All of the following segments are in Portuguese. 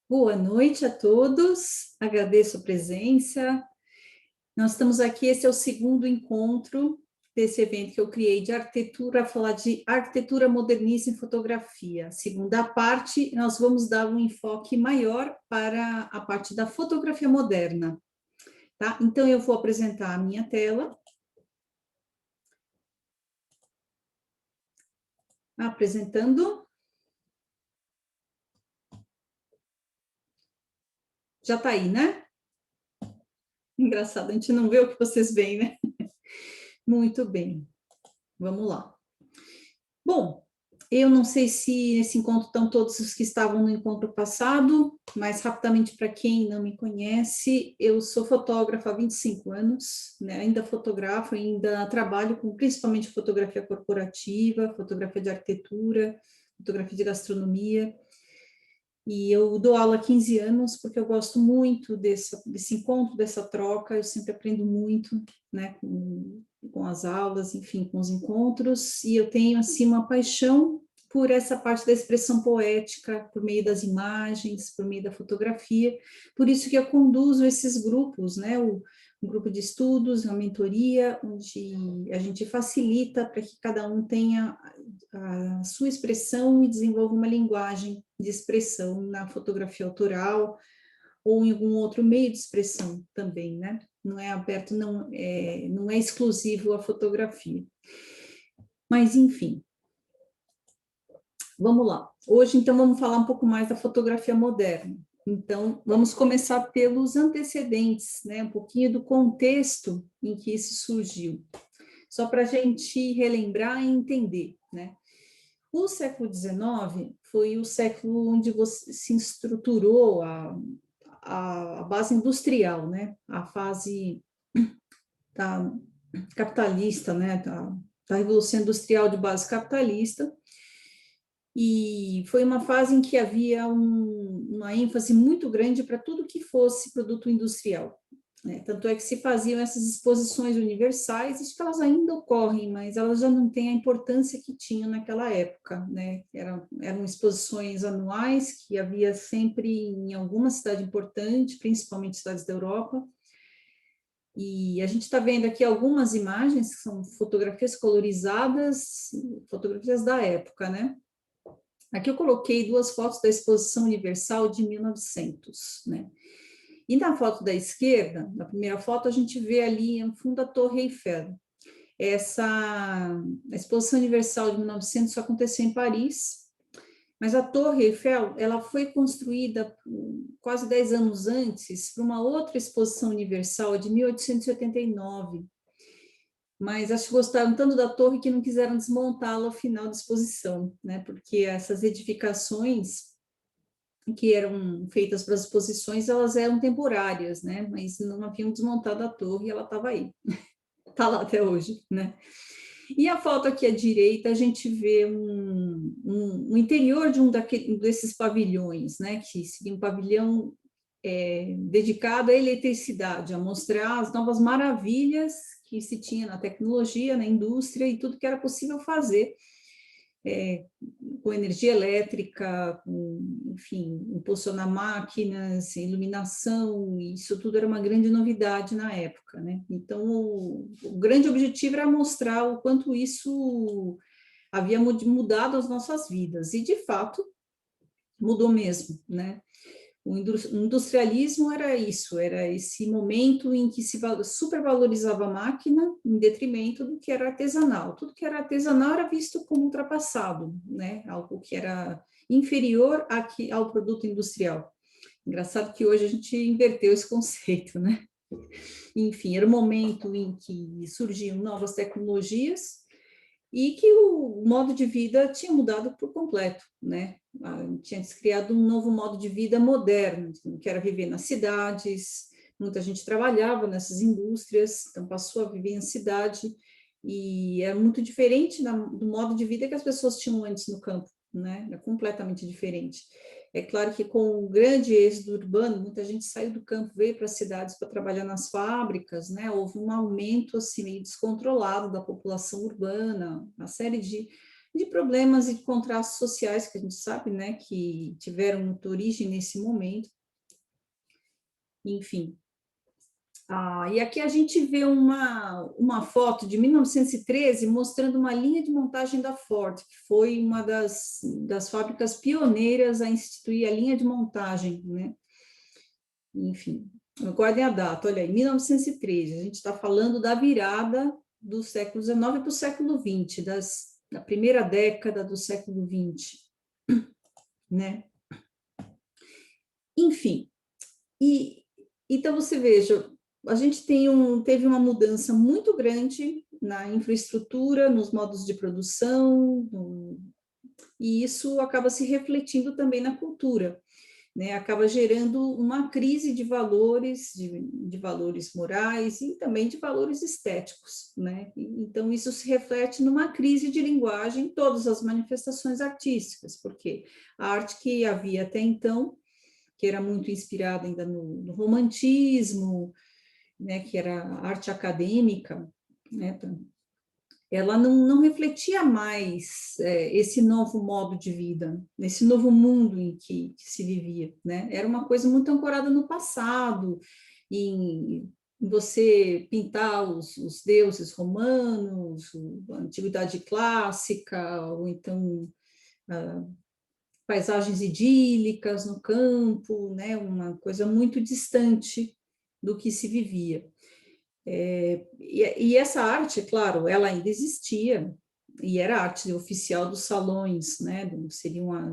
Boa noite a todos, agradeço a presença. Nós estamos aqui, esse é o segundo encontro desse evento que eu criei de arquitetura, falar de arquitetura modernista em fotografia. Segunda parte, nós vamos dar um enfoque maior para a parte da fotografia moderna, tá? Então, eu vou apresentar a minha tela. Apresentando. Já está aí, né? Engraçado, a gente não vê o que vocês veem, né? Muito bem, vamos lá. Bom, eu não sei se nesse encontro estão todos os que estavam no encontro passado, mas rapidamente para quem não me conhece, eu sou fotógrafa há 25 anos, né? Ainda fotografo, ainda trabalho com principalmente fotografia corporativa, fotografia de arquitetura, fotografia de gastronomia, e eu dou aula há 15 anos porque eu gosto muito desse encontro, dessa troca, eu sempre aprendo muito, né, com as aulas, enfim, com os encontros, e eu tenho, assim, uma paixão por essa parte da expressão poética, por meio das imagens, por meio da fotografia, por isso que eu conduzo esses grupos, né, um grupo de estudos, uma mentoria, onde a gente facilita para que cada um tenha a sua expressão e desenvolva uma linguagem de expressão na fotografia autoral ou em algum outro meio de expressão também, né? Não é aberto, não é exclusivo à fotografia. Mas, enfim, vamos lá. Hoje, então, vamos falar um pouco mais da fotografia moderna. Então, vamos começar pelos antecedentes, né? Um pouquinho do contexto em que isso surgiu. Só para a gente relembrar e entender, né? O século XIX foi o século onde se estruturou a base industrial, né? A fase da capitalista, né? Da Revolução Industrial de base capitalista. E foi uma fase em que havia uma ênfase muito grande para tudo que fosse produto industrial, né? Tanto é que se faziam essas exposições universais, acho que elas ainda ocorrem, mas elas já não têm a importância que tinham naquela época, né? Eram exposições anuais que havia sempre em alguma cidade importante, principalmente cidades da Europa, e a gente está vendo aqui algumas imagens que são fotografias colorizadas, fotografias da época, né? Aqui eu coloquei duas fotos da Exposição Universal de 1900, né? E na foto da esquerda, na primeira foto, a gente vê ali no fundo a Torre Eiffel. A Exposição Universal de 1900 aconteceu em Paris, mas a Torre Eiffel ela foi construída quase 10 anos antes para uma outra Exposição Universal de 1889. Mas acho que gostaram tanto da torre que não quiseram desmontá-la ao final da exposição, né? Porque essas edificações que eram feitas para as exposições, elas eram temporárias, né? Mas não haviam desmontado a torre e ela estava aí. Está lá até hoje, né? E a foto aqui à direita, a gente vê um interior de desses pavilhões, né? Que seria um pavilhão dedicado à eletricidade, a mostrar as novas maravilhas que se tinha na tecnologia, na indústria e tudo que era possível fazer com energia elétrica, enfim, impulsionar máquinas, iluminação, isso tudo era uma grande novidade na época, né? Então, o grande objetivo era mostrar o quanto isso havia mudado as nossas vidas, e de fato mudou mesmo, né? O industrialismo era isso, era esse momento em que se supervalorizava a máquina em detrimento do que era artesanal. Tudo que era artesanal era visto como ultrapassado, né? Algo que era inferior ao produto industrial. Engraçado que hoje a gente inverteu esse conceito, né? Enfim, era o momento em que surgiam novas tecnologias e que o modo de vida tinha mudado por completo, né? Tinha se criado um novo modo de vida moderno, que era viver nas cidades, muita gente trabalhava nessas indústrias, então passou a viver em cidade, e é muito diferente do modo de vida que as pessoas tinham antes no campo, né? É completamente diferente. É claro que com o grande êxodo urbano, muita gente saiu do campo, veio para as cidades para trabalhar nas fábricas, né? Houve um aumento assim meio descontrolado da população urbana, uma série de problemas e de contrastes sociais, que a gente sabe, né, que tiveram muita origem nesse momento, enfim. E aqui a gente vê uma foto de 1913 mostrando uma linha de montagem da Ford, que foi uma das fábricas pioneiras a instituir a linha de montagem, né? Enfim, guardem a data, olha aí, 1913, a gente está falando da virada do século XIX para o século XX, da primeira década do século XX, né? Enfim, então você veja, a gente teve uma mudança muito grande na infraestrutura, nos modos de produção, e isso acaba se refletindo também na cultura, né? Acaba gerando uma crise de valores, de valores morais e também de valores estéticos, né? Então, isso se reflete numa crise de linguagem em todas as manifestações artísticas, porque a arte que havia até então, que era muito inspirada ainda no romantismo, né, que era arte acadêmica, né, ela não refletia mais esse novo modo de vida, nesse novo mundo em que se vivia, né? Era uma coisa muito ancorada no passado, em você pintar os deuses romanos, a antiguidade clássica, ou então paisagens idílicas no campo, né? Uma coisa muito distante do que se vivia. E essa arte, é claro, ela ainda existia, e era a arte oficial dos salões, né? Seriam a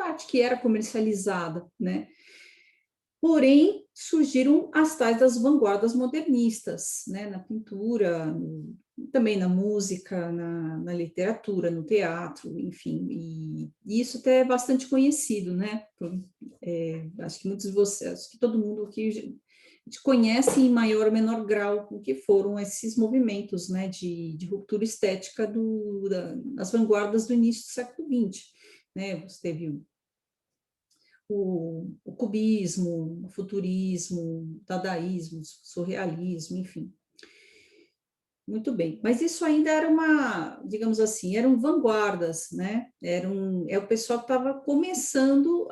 arte que era comercializada, né? Porém, surgiram as tais das vanguardas modernistas, né? Na pintura, também na música, na literatura, no teatro, enfim, e isso até é bastante conhecido, né? Acho que muitos de vocês, acho que todo mundo aqui conhece em maior ou menor grau o que foram esses movimentos, né, de ruptura estética das vanguardas do início do século XX, né? Você teve o cubismo, o futurismo, o dadaísmo, o surrealismo, enfim. Muito bem, mas isso ainda era digamos assim, eram vanguardas, né? O pessoal que estava começando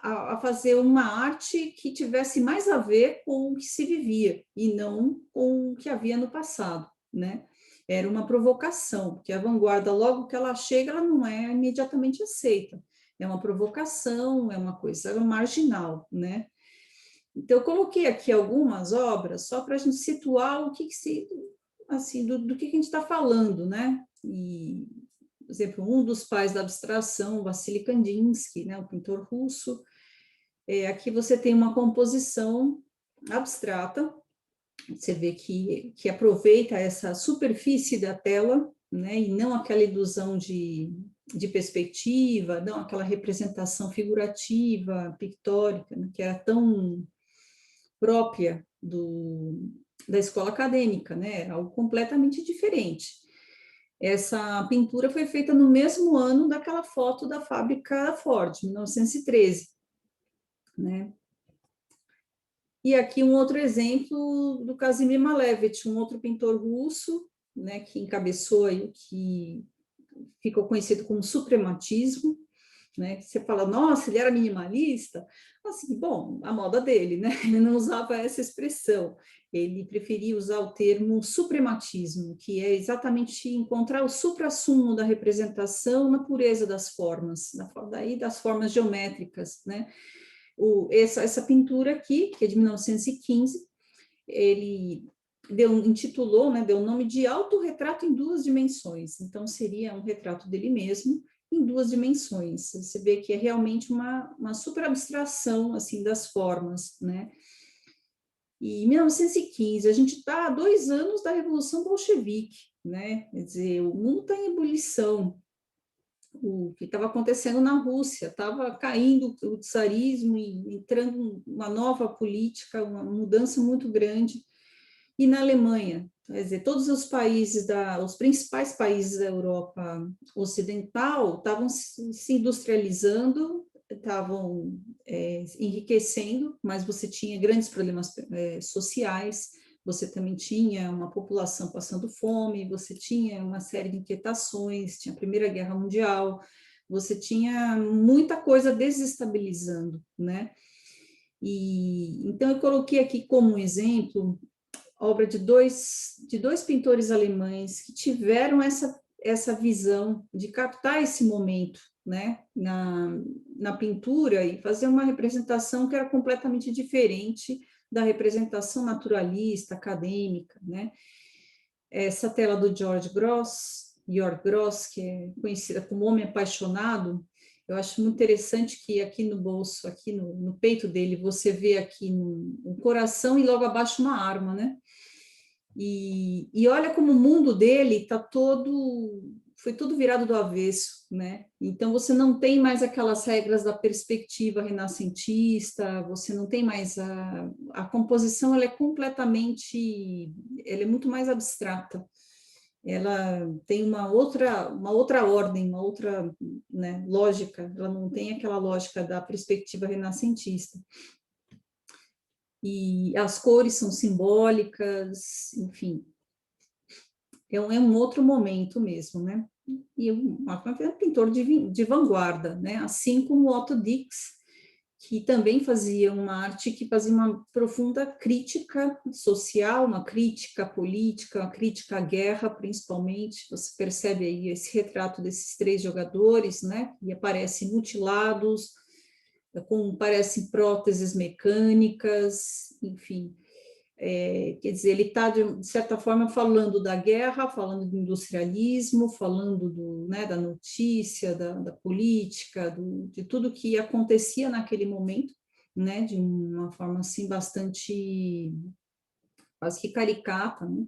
a fazer uma arte que tivesse mais a ver com o que se vivia e não com o que havia no passado, né? Era uma provocação, porque a vanguarda, logo que ela chega, ela não é imediatamente aceita. É uma provocação, é uma coisa marginal, né? Então, eu coloquei aqui algumas obras só para a gente situar o que se, assim, do que a gente está falando, né? E, por exemplo, um dos pais da abstração, Vassily Kandinsky, né, o pintor russo, aqui você tem uma composição abstrata, você vê que aproveita essa superfície da tela, né, e não aquela ilusão de perspectiva, não aquela representação figurativa, pictórica, né, que era tão própria da escola acadêmica, né, algo completamente diferente. Essa pintura foi feita no mesmo ano daquela foto da fábrica Ford, 1913, né? E aqui um outro exemplo do Kazimir Malevich, um outro pintor russo, né, que encabeçou aí o que ficou conhecido como suprematismo, né? Você fala, nossa, ele era minimalista. Assim, bom, a moda dele, né? Ele não usava essa expressão. Ele preferia usar o termo suprematismo, que é exatamente encontrar o suprassumo da representação na pureza das formas, daí das formas geométricas, né? Essa pintura aqui, que é de 1915, ele intitulou, né, deu o nome de Autorretrato em Duas Dimensões. Então, seria um retrato dele mesmo em duas dimensões. Você vê que é realmente uma superabstração assim, das formas, né? E em 1915, a gente está há 2 anos da Revolução Bolchevique, né? Quer dizer, o mundo está em ebulição. O que estava acontecendo na Rússia, estava caindo o czarismo e entrando uma nova política, uma mudança muito grande. E na Alemanha, quer dizer, todos os países, os principais países da Europa Ocidental estavam se industrializando, estavam enriquecendo, mas você tinha grandes problemas sociais, você também tinha uma população passando fome, você tinha uma série de inquietações, tinha a Primeira Guerra Mundial, você tinha muita coisa desestabilizando, né? E então eu coloquei aqui como exemplo obra de dois pintores alemães que tiveram essa visão de captar esse momento, né, na pintura e fazer uma representação que era completamente diferente da representação naturalista, acadêmica, né? Essa tela do Georg Gross, que é conhecida como Homem Apaixonado, eu acho muito interessante que aqui no bolso, aqui no peito dele, você vê aqui um coração e logo abaixo uma arma, né? E olha como o mundo dele está foi todo virado do avesso, né? Então você não tem mais aquelas regras da perspectiva renascentista, você não tem mais a composição, ela é completamente, ela é muito mais abstrata. Ela tem uma outra ordem, uma outra, né, lógica, ela não tem aquela lógica da perspectiva renascentista. E as cores são simbólicas, enfim, é um outro momento mesmo, né? E é um pintor de vanguarda, né? Assim como Otto Dix, que também fazia uma arte que fazia uma profunda crítica social, uma crítica política, uma crítica à guerra, principalmente. Você percebe aí esse retrato desses três jogadores, né? E aparecem mutilados, parecem próteses mecânicas, enfim. Quer dizer, ele está, de certa forma, falando da guerra, falando do industrialismo, falando né, da notícia, da política, de tudo que acontecia naquele momento, né, de uma forma assim bastante, quase que caricata, né?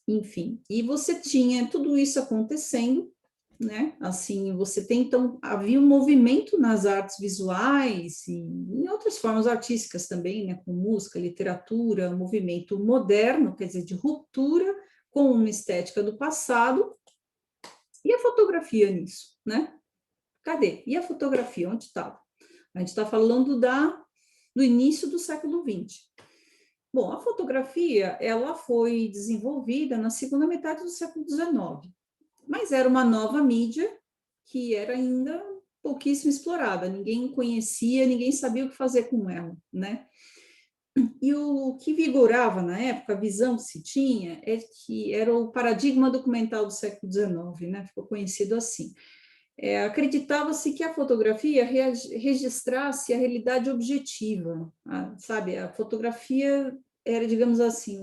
Enfim, e você tinha tudo isso acontecendo, né? Assim, você tem, então, havia um movimento nas artes visuais e em outras formas artísticas também, né? Com música, literatura, um movimento moderno, quer dizer, de ruptura com uma estética do passado, e a fotografia nisso, né? Cadê? E a fotografia, onde estava? A gente está falando do início do século XX. Bom, a fotografia, ela foi desenvolvida na segunda metade do século XIX, mas era uma nova mídia que era ainda pouquíssimo explorada, ninguém conhecia, ninguém sabia o que fazer com ela, né? E o que vigorava na época, a visão que se tinha, é que era o paradigma documental do século XIX, né? Ficou conhecido assim. Acreditava-se que a fotografia registrasse a realidade objetiva, sabe? A fotografia era, digamos assim,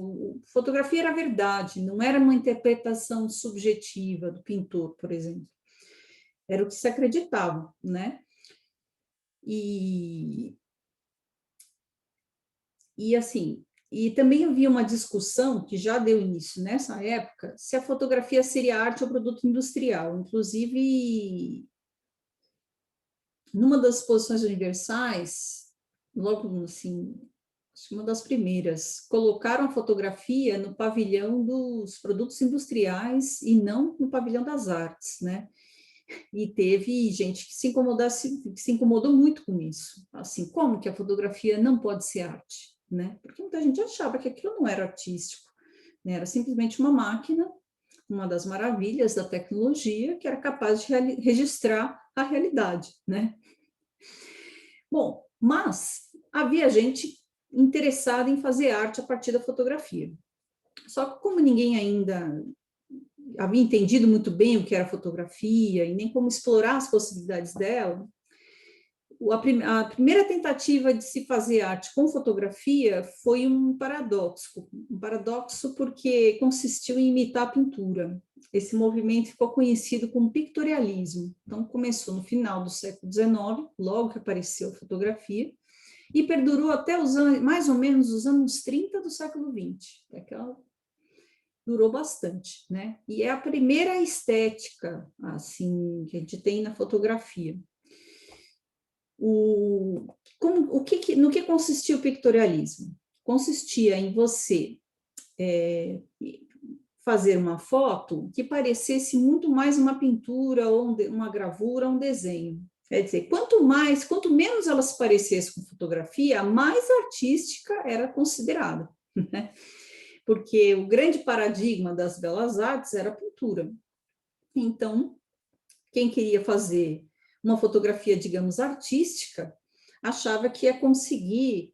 fotografia era a verdade, não era uma interpretação subjetiva do pintor, por exemplo. Era o que se acreditava, né? E assim, e também havia uma discussão que já deu início nessa época, se a fotografia seria arte ou produto industrial. Inclusive, numa das exposições universais, logo assim, uma das primeiras, colocaram a fotografia no pavilhão dos produtos industriais e não no pavilhão das artes, né? E teve gente que se incomodou muito com isso. Assim, como que a fotografia não pode ser arte, né? Porque muita gente achava que aquilo não era artístico, né? Era simplesmente uma máquina, uma das maravilhas da tecnologia, que era capaz de registrar a realidade, né? Bom, mas havia gente interessada em fazer arte a partir da fotografia. Só que como ninguém ainda havia entendido muito bem o que era fotografia e nem como explorar as possibilidades dela, a primeira tentativa de se fazer arte com fotografia foi um paradoxo porque consistiu em imitar a pintura. Esse movimento ficou conhecido como pictorialismo. Então, começou no final do século XIX, logo que apareceu a fotografia, e perdurou até mais ou menos os anos 30 do século XX. Durou bastante, né? E é a primeira estética, assim, que a gente tem na fotografia. No que consistia o pictorialismo? Consistia em você fazer uma foto que parecesse muito mais uma pintura, ou uma gravura, um desenho. Quer dizer, quanto menos ela se parecesse com fotografia, mais artística era considerada, né? Porque o grande paradigma das belas artes era a pintura. Então, quem queria fazer uma fotografia, digamos, artística, achava que ia conseguir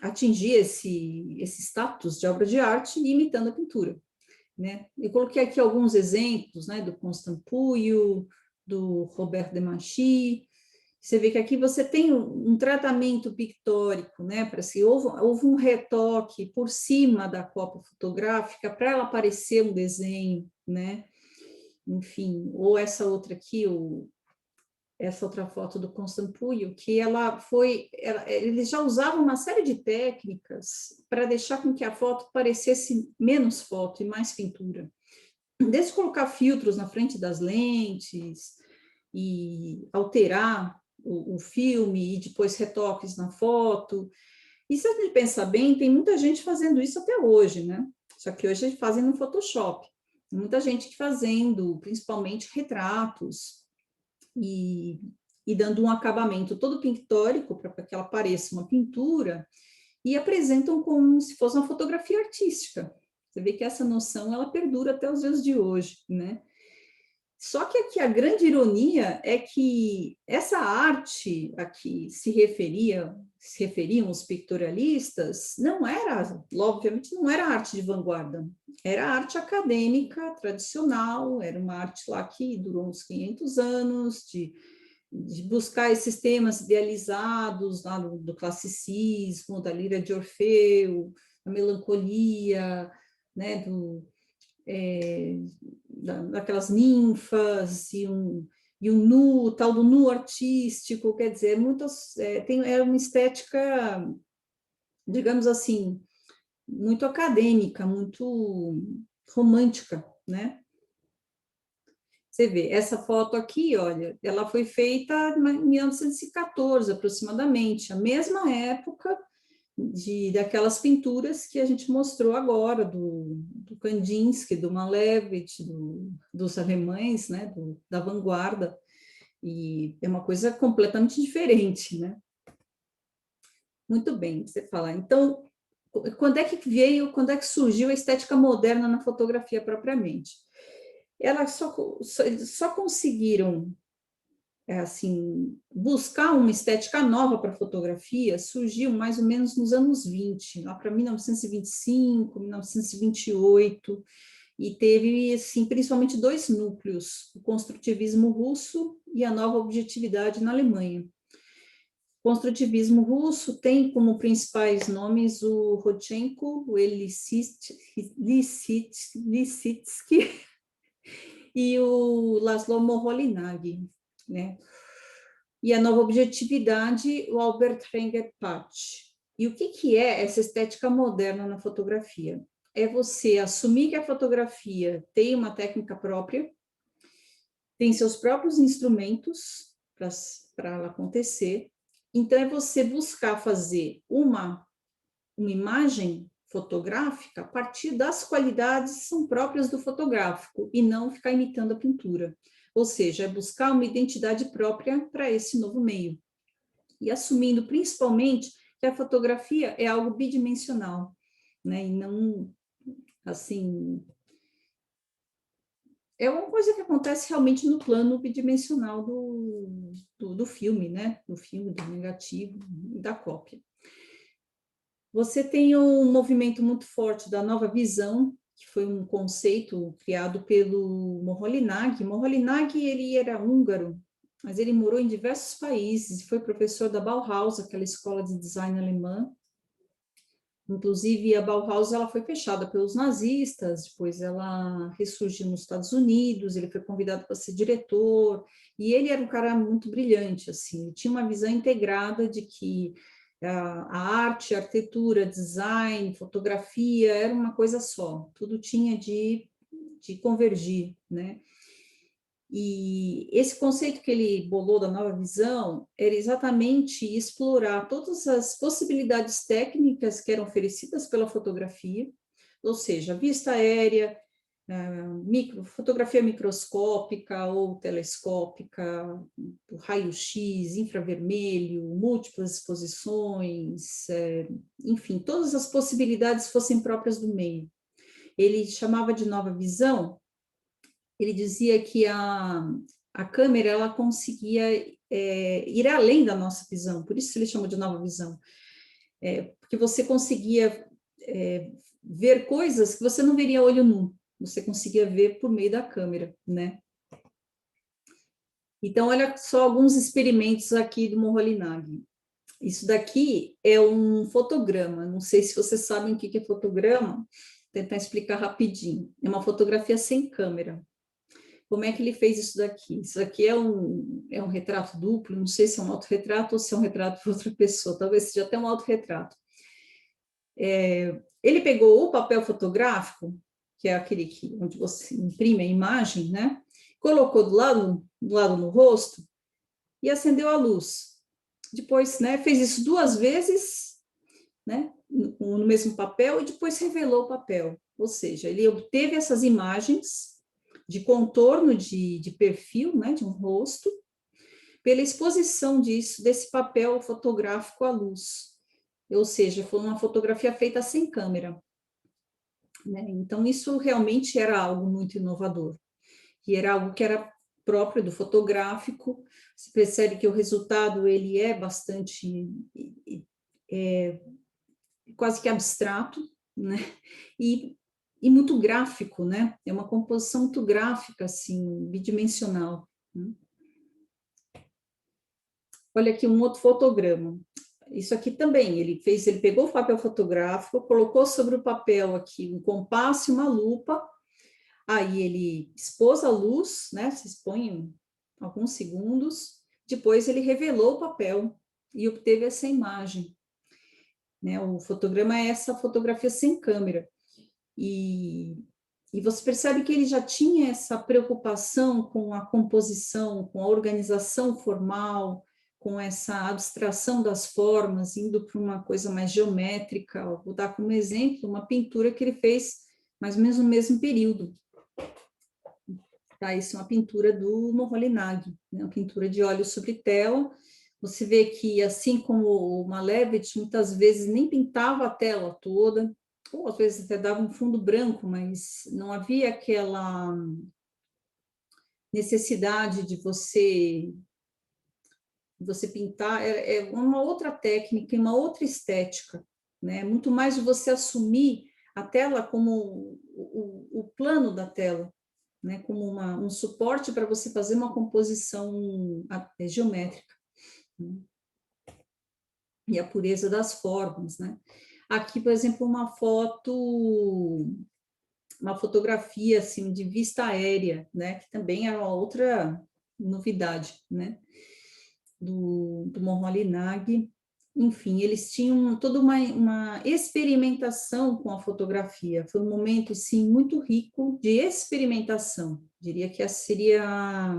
atingir esse status de obra de arte imitando a pintura, né? Eu coloquei aqui alguns exemplos, né, do Constant Puyo, do Robert Demachy. Você vê que aqui você tem um tratamento pictórico, né? Para se houve um retoque por cima da copa fotográfica para ela parecer um desenho, né? Enfim, ou essa outra aqui, essa outra foto do Constant Puyo, que eles já usavam uma série de técnicas para deixar com que a foto parecesse menos foto e mais pintura. Desde colocar filtros na frente das lentes e alterar o filme e depois retoques na foto. E se a gente pensar bem, tem muita gente fazendo isso até hoje, né? Só que hoje fazem no Photoshop. Muita gente fazendo, principalmente retratos, e dando um acabamento todo pictórico para que ela pareça uma pintura, e apresentam como se fosse uma fotografia artística. Você vê que essa noção ela perdura até os dias de hoje, né? Só que aqui a grande ironia é que essa arte a que se referiam os pictorialistas, não era, obviamente, não era arte de vanguarda, era arte acadêmica tradicional, era uma arte lá que durou uns 500 anos, de buscar esses temas idealizados lá do classicismo, da lira de Orfeu, a melancolia, né, daquelas ninfas e um nu, o tal do nu artístico, quer dizer, é uma estética, digamos assim, muito acadêmica, muito romântica, né? Você vê, essa foto aqui, olha, ela foi feita em 1914, aproximadamente, a mesma época daquelas pinturas que a gente mostrou agora, do Kandinsky, do Malevich, dos alemães, né, da vanguarda, e é uma coisa completamente diferente, né? Muito bem, você fala. Então, quando é que surgiu a estética moderna na fotografia propriamente? Elas só conseguiram assim, buscar uma estética nova para a fotografia surgiu mais ou menos nos anos 20, lá para 1925, 1928, e teve, assim, principalmente dois núcleos, o construtivismo russo e a nova objetividade na Alemanha. O construtivismo russo tem como principais nomes o Rodchenko, o Lissitsky e o Laszlo Moholy-Nagy, né? E a nova objetividade, o Albert Renger-Patch. E o que é essa estética moderna na fotografia? É você assumir que a fotografia tem uma técnica própria, tem seus próprios instrumentos para ela acontecer. Então, é você buscar fazer uma imagem fotográfica a partir das qualidades que são próprias do fotográfico e não ficar imitando a pintura. Ou seja, é buscar uma identidade própria para esse novo meio. E assumindo principalmente que a fotografia é algo bidimensional, né? E não, assim, é uma coisa que acontece realmente no plano bidimensional do filme, né? Do filme, do negativo, da cópia. Você tem um movimento muito forte da nova visão, que foi um conceito criado pelo Moholy-Nagy. Moholy-Nagy, ele era húngaro, mas ele morou em diversos países, foi professor da Bauhaus, aquela escola de design alemã. Inclusive, a Bauhaus ela foi fechada pelos nazistas, depois ela ressurgiu nos Estados Unidos, ele foi convidado para ser diretor, e ele era um cara muito brilhante, assim, ele tinha uma visão integrada de que a arte, a arquitetura, design, fotografia, era uma coisa só, tudo tinha de convergir, né? E esse conceito que ele bolou da nova visão era exatamente explorar todas as possibilidades técnicas que eram oferecidas pela fotografia, ou seja, vista aérea, fotografia microscópica ou telescópica, raio-x, infravermelho, múltiplas exposições, enfim, todas as possibilidades fossem próprias do meio. Ele chamava de nova visão, ele dizia que a câmera ela conseguia ir além da nossa visão, por isso ele chamou de nova visão, porque você conseguia ver coisas que você não veria a olho nu, você conseguia ver por meio da câmera, né? Então, olha só alguns experimentos aqui do Moholy-Nagy. Isso daqui é um fotograma, não sei se vocês sabem o que é fotograma, vou tentar explicar rapidinho. É uma fotografia sem câmera. Como é que ele fez isso daqui? Isso aqui é um retrato duplo, não sei se é um autorretrato ou se é um retrato de outra pessoa, talvez seja até um autorretrato. Ele pegou o papel fotográfico, que é aquele onde você imprime a imagem, né? Colocou do lado no rosto e acendeu a luz. Depois, né, fez isso 2 vezes, né, no mesmo papel, e depois revelou o papel. Ou seja, ele obteve essas imagens de contorno de perfil, né, de um rosto, pela exposição desse papel fotográfico à luz. Ou seja, foi uma fotografia feita sem câmera. Né? Então, isso realmente era algo muito inovador. E era algo que era próprio do fotográfico. Você percebe que o resultado ele é bastante, quase que abstrato, né? E muito gráfico, né? É uma composição muito gráfica, assim, bidimensional. Né? Olha aqui um outro fotograma. Isso aqui também, ele pegou o papel fotográfico, colocou sobre o papel aqui um compasso e uma lupa, aí ele expôs a luz, né, se expõe alguns segundos, depois ele revelou o papel e obteve essa imagem. Né, o fotograma é essa fotografia sem câmera. E você percebe que ele já tinha essa preocupação com a composição, com a organização formal, com essa abstração das formas, indo para uma coisa mais geométrica. Eu vou dar como exemplo uma pintura que ele fez mais ou menos no mesmo período. Tá, isso é uma pintura do Moholy-Nagy, né? Uma pintura de óleo sobre tela. Você vê que, assim como o Malevich, muitas vezes nem pintava a tela toda, ou às vezes até dava um fundo branco, mas não havia aquela necessidade de você pintar, é uma outra técnica, uma outra estética, né? Muito mais de você assumir a tela como o plano da tela, né? Como um suporte para você fazer uma composição geométrica, né? E a pureza das formas, né? Aqui, por exemplo, uma fotografia assim de vista aérea, né? Que também é uma outra novidade, né? Do Moholy-Nagy. Enfim, eles tinham toda uma experimentação com a fotografia. Foi um momento, sim, muito rico de experimentação. Diria que essa seria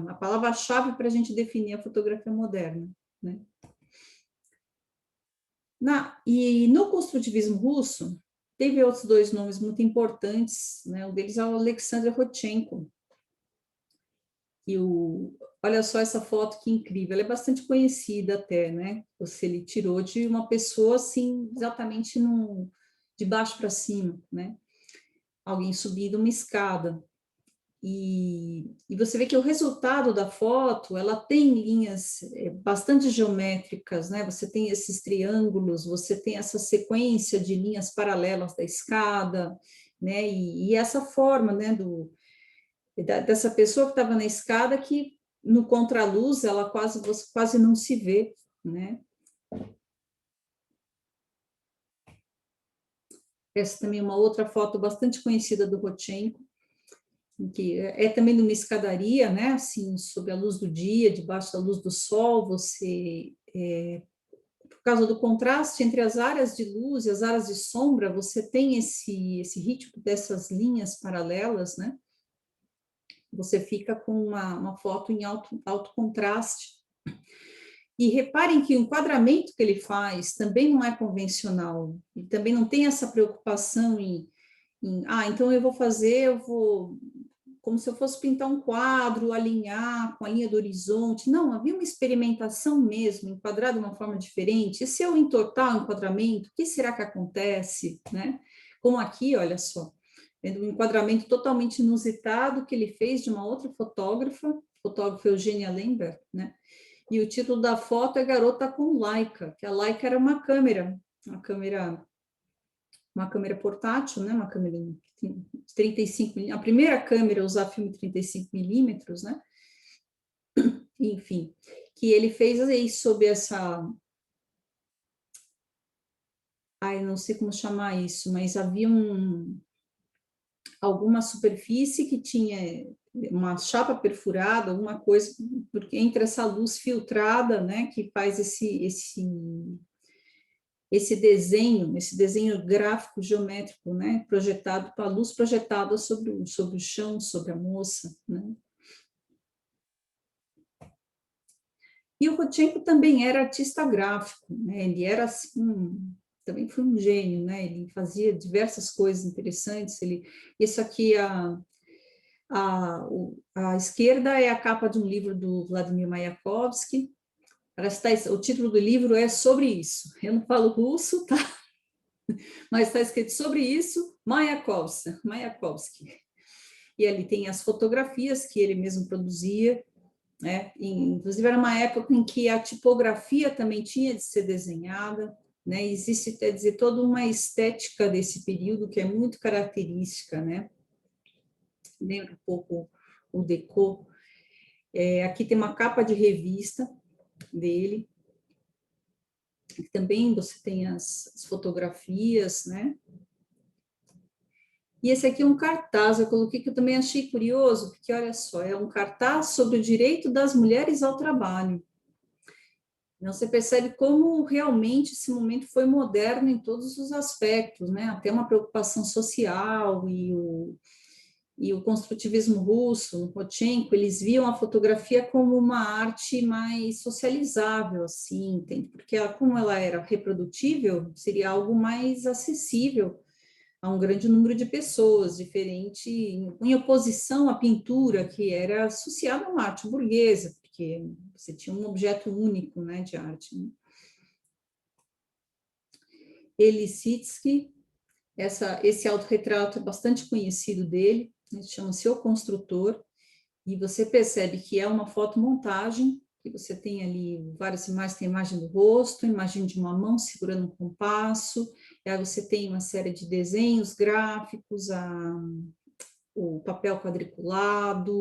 a palavra-chave para a gente definir a fotografia moderna, né? E no construtivismo russo, teve outros 2 nomes muito importantes, né? Um deles é o Alexander Rodchenko. Olha só essa foto que incrível, ela é bastante conhecida até, né? Ele tirou de uma pessoa assim, exatamente de baixo para cima, né? Alguém subindo uma escada. E você vê que o resultado da foto, ela tem linhas bastante geométricas, né? Você tem esses triângulos, você tem essa sequência de linhas paralelas da escada, né? E essa forma, né, dessa pessoa que estava na escada que no contraluz ela quase não se vê, né? Essa também é uma outra foto bastante conhecida do Rodchenko, que é também numa escadaria, né? Assim, sob a luz do dia, debaixo da luz do sol, por causa do contraste entre as áreas de luz e as áreas de sombra, você tem esse ritmo dessas linhas paralelas, né? Você fica com uma foto em alto contraste. E reparem que o enquadramento que ele faz também não é convencional, e também não tem essa preocupação então eu vou, como se eu fosse pintar um quadro, alinhar com a linha do horizonte. Não, havia uma experimentação mesmo, enquadrado de uma forma diferente. E se eu entortar o enquadramento, o que será que acontece, né? Como aqui, olha só, um enquadramento totalmente inusitado que ele fez de uma outra fotógrafa Eugênia Lembert, né? E o título da foto é Garota com Leica, que a Leica era uma câmera portátil, né? Uma câmera de 35 milímetros, a primeira câmera a usar filme 35 milímetros, né? Enfim, que ele fez aí sob essa, não sei como chamar isso, mas havia alguma superfície que tinha uma chapa perfurada, alguma coisa, porque entre essa luz filtrada, né, que faz esse desenho gráfico geométrico, né, projetado, com a luz projetada sobre o chão, sobre a moça, né. E o Rodchenko também era artista gráfico, né, ele era assim, também foi um gênio, né, ele fazia diversas coisas interessantes, isso aqui, a esquerda é a capa de um livro do Vladimir Mayakovsky, o título do livro é sobre isso, eu não falo russo, tá? Mas está escrito sobre isso, Mayakovsky. E ali tem as fotografias que ele mesmo produzia, né? Inclusive era uma época em que a tipografia também tinha de ser desenhada, né? Existe, quer dizer, toda uma estética desse período que é muito característica, né? Lembra um pouco o Decaux. Aqui tem uma capa de revista dele, também você tem as fotografias, né? E esse aqui é um cartaz, eu coloquei que eu também achei curioso, porque olha só, é um cartaz sobre o direito das mulheres ao trabalho. Então, você percebe como realmente esse momento foi moderno em todos os aspectos, né? Até uma preocupação social e o construtivismo russo, o Rodchenko, eles viam a fotografia como uma arte mais socializável, assim, entende? Porque como ela era reprodutível, seria algo mais acessível a um grande número de pessoas, diferente, em oposição à pintura, que era associada a uma arte burguesa, porque você tinha um objeto único, né, de arte. Né? Elisitsky, esse autorretrato é bastante conhecido dele, né, chama-se O Construtor, e você percebe que é uma fotomontagem, que você tem ali várias imagens, tem a imagem do rosto, a imagem de uma mão segurando um compasso, e aí você tem uma série de desenhos gráficos, o papel quadriculado,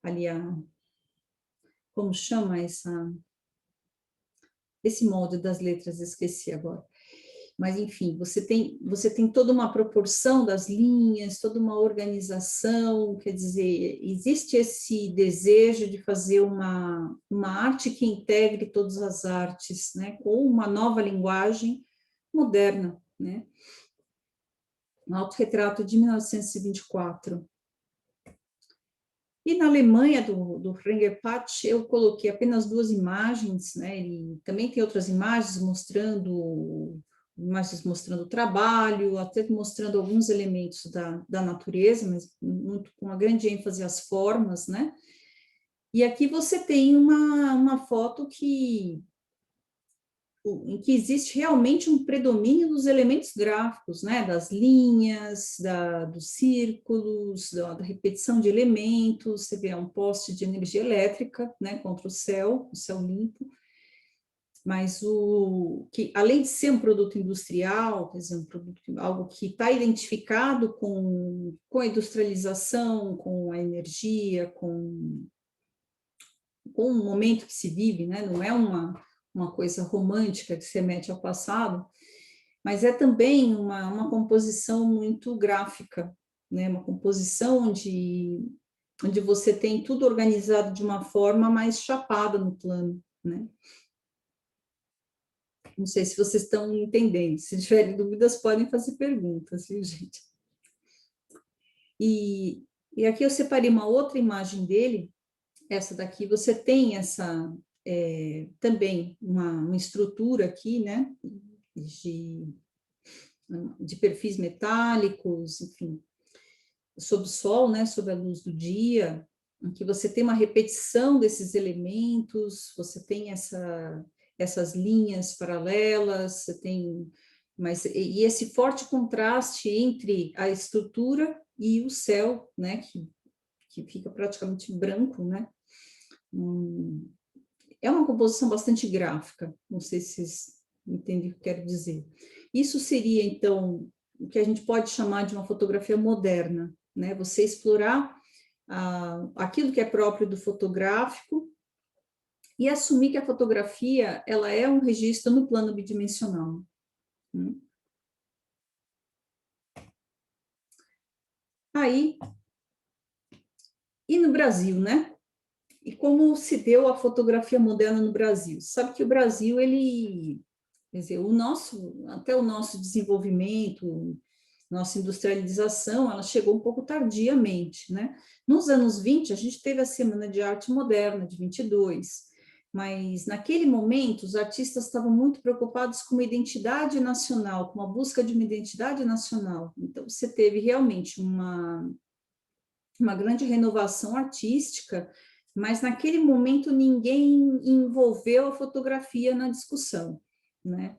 ali como chama esse molde das letras, esqueci agora. Mas, enfim, você tem toda uma proporção das linhas, toda uma organização, quer dizer, existe esse desejo de fazer uma arte que integre todas as artes, né, com uma nova linguagem moderna, né? Um autorretrato de 1924. E na Alemanha, do Ringelpatsch, eu coloquei apenas 2 imagens, né? Ele também tem outras imagens mostrando o trabalho, até mostrando alguns elementos da natureza, mas muito, com uma grande ênfase às formas, né? E aqui você tem uma foto em que existe realmente um predomínio dos elementos gráficos, né, das linhas, dos círculos, da repetição de elementos, você vê um poste de energia elétrica, né, contra o céu limpo, mas que além de ser um produto industrial, quer dizer, algo que está identificado com a industrialização, com a energia, com o momento que se vive, né, não é uma coisa romântica que se remete ao passado, mas é também uma composição muito gráfica, né? Uma composição onde você tem tudo organizado de uma forma mais chapada no plano, né? Não sei se vocês estão entendendo, se tiverem dúvidas podem fazer perguntas, viu, gente? E aqui eu separei uma outra imagem dele, essa daqui, você tem também uma estrutura aqui, né, de perfis metálicos, enfim, sob o sol, né, sob a luz do dia, em que você tem uma repetição desses elementos, você tem essas linhas paralelas, você tem, e esse forte contraste entre a estrutura e o céu, né, que fica praticamente branco, né? É uma composição bastante gráfica, não sei se vocês entendem o que eu quero dizer. Isso seria, então, o que a gente pode chamar de uma fotografia moderna, né? Você explorar aquilo que é próprio do fotográfico e assumir que a fotografia ela é um registro no plano bidimensional. Aí, e no Brasil, né? E como se deu a fotografia moderna no Brasil? Sabe que o Brasil, ele, quer dizer, até o nosso desenvolvimento, nossa industrialização, ela chegou um pouco tardiamente, né? Nos anos 20, a gente teve a Semana de Arte Moderna, de 22, mas naquele momento os artistas estavam muito preocupados com uma identidade nacional, com a busca de uma identidade nacional. Então, você teve realmente uma grande renovação artística, mas naquele momento ninguém envolveu a fotografia na discussão, né?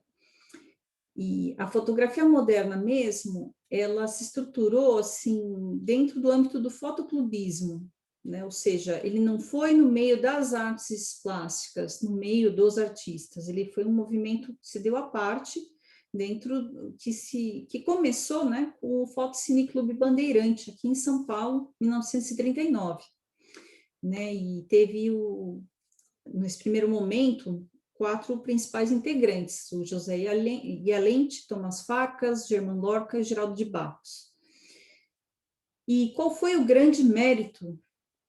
E a fotografia moderna mesmo, ela se estruturou assim dentro do âmbito do fotoclubismo, né? Ou seja, ele não foi no meio das artes plásticas, no meio dos artistas, ele foi um movimento que se deu à parte dentro que começou, né, com o Fotocine Clube Bandeirante aqui em São Paulo, em 1939, né? E teve nesse primeiro momento 4 principais integrantes, o José Ialente, Tomás Facas, Germán Lorca e Geraldo de Barros. E qual foi o grande mérito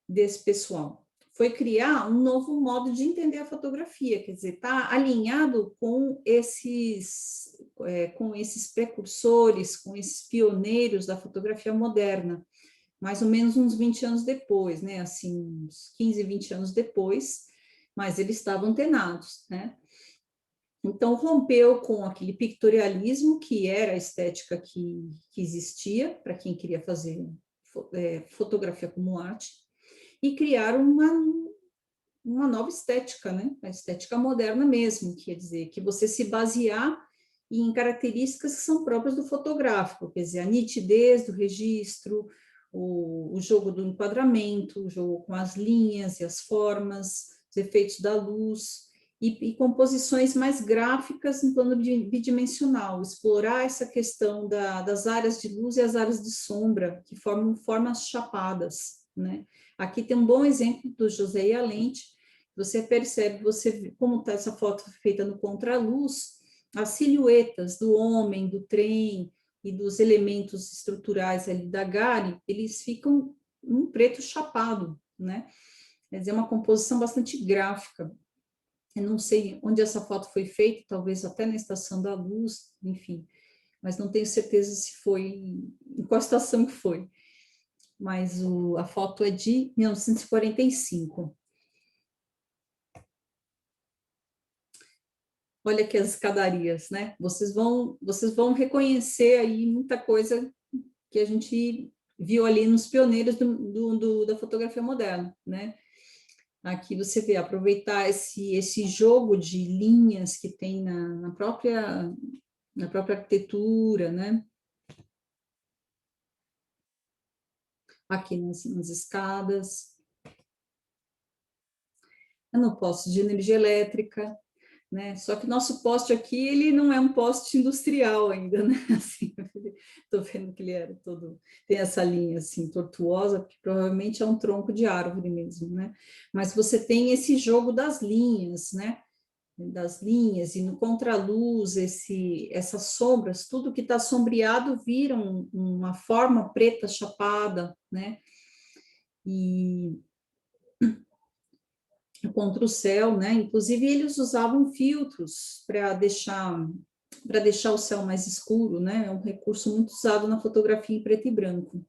desse pessoal? Foi criar um novo modo de entender a fotografia, quer dizer, está alinhado com esses precursores, com esses pioneiros da fotografia moderna, mais ou menos uns 20 anos depois, né? Assim, uns 15, 20 anos depois, mas eles estavam antenados, né? Então, rompeu com aquele pictorialismo, que era a estética que existia para quem queria fazer fotografia como arte, e criaram uma nova estética, né? A estética moderna mesmo, quer dizer, que você se basear em características que são próprias do fotográfico, quer dizer, a nitidez do registro, o jogo do enquadramento, o jogo com as linhas e as formas, os efeitos da luz, e composições mais gráficas em plano bidimensional, explorar essa questão das áreas de luz e as áreas de sombra, que formam formas chapadas, né? Aqui tem um bom exemplo do José Ialente, você percebe, como está essa foto feita no contraluz, as silhuetas do homem, do trem e dos elementos estruturais ali da gare, eles ficam um preto chapado, né? Quer dizer, uma composição bastante gráfica. Eu não sei onde essa foto foi feita, talvez até na Estação da Luz, enfim, mas não tenho certeza se foi, em qual estação que foi. Mas a foto é de 1945. Olha aqui as escadarias, né? Vocês vão reconhecer aí muita coisa que a gente viu ali nos pioneiros da fotografia moderna, né? Aqui você vê, aproveitar esse jogo de linhas que tem na própria arquitetura, né? Aqui nas escadas, no poste de energia elétrica, né? Só que nosso poste aqui, ele não é um poste industrial ainda, né? Assim, estou vendo que ele era tem essa linha assim tortuosa, que provavelmente é um tronco de árvore mesmo, né? Mas você tem esse jogo das linhas, né? Das linhas e no contraluz, essas sombras, tudo que está sombreado vira uma forma preta chapada, né? E contra o céu, né? Inclusive eles usavam filtros para deixar o céu mais escuro, né? É um recurso muito usado na fotografia em preto e branco.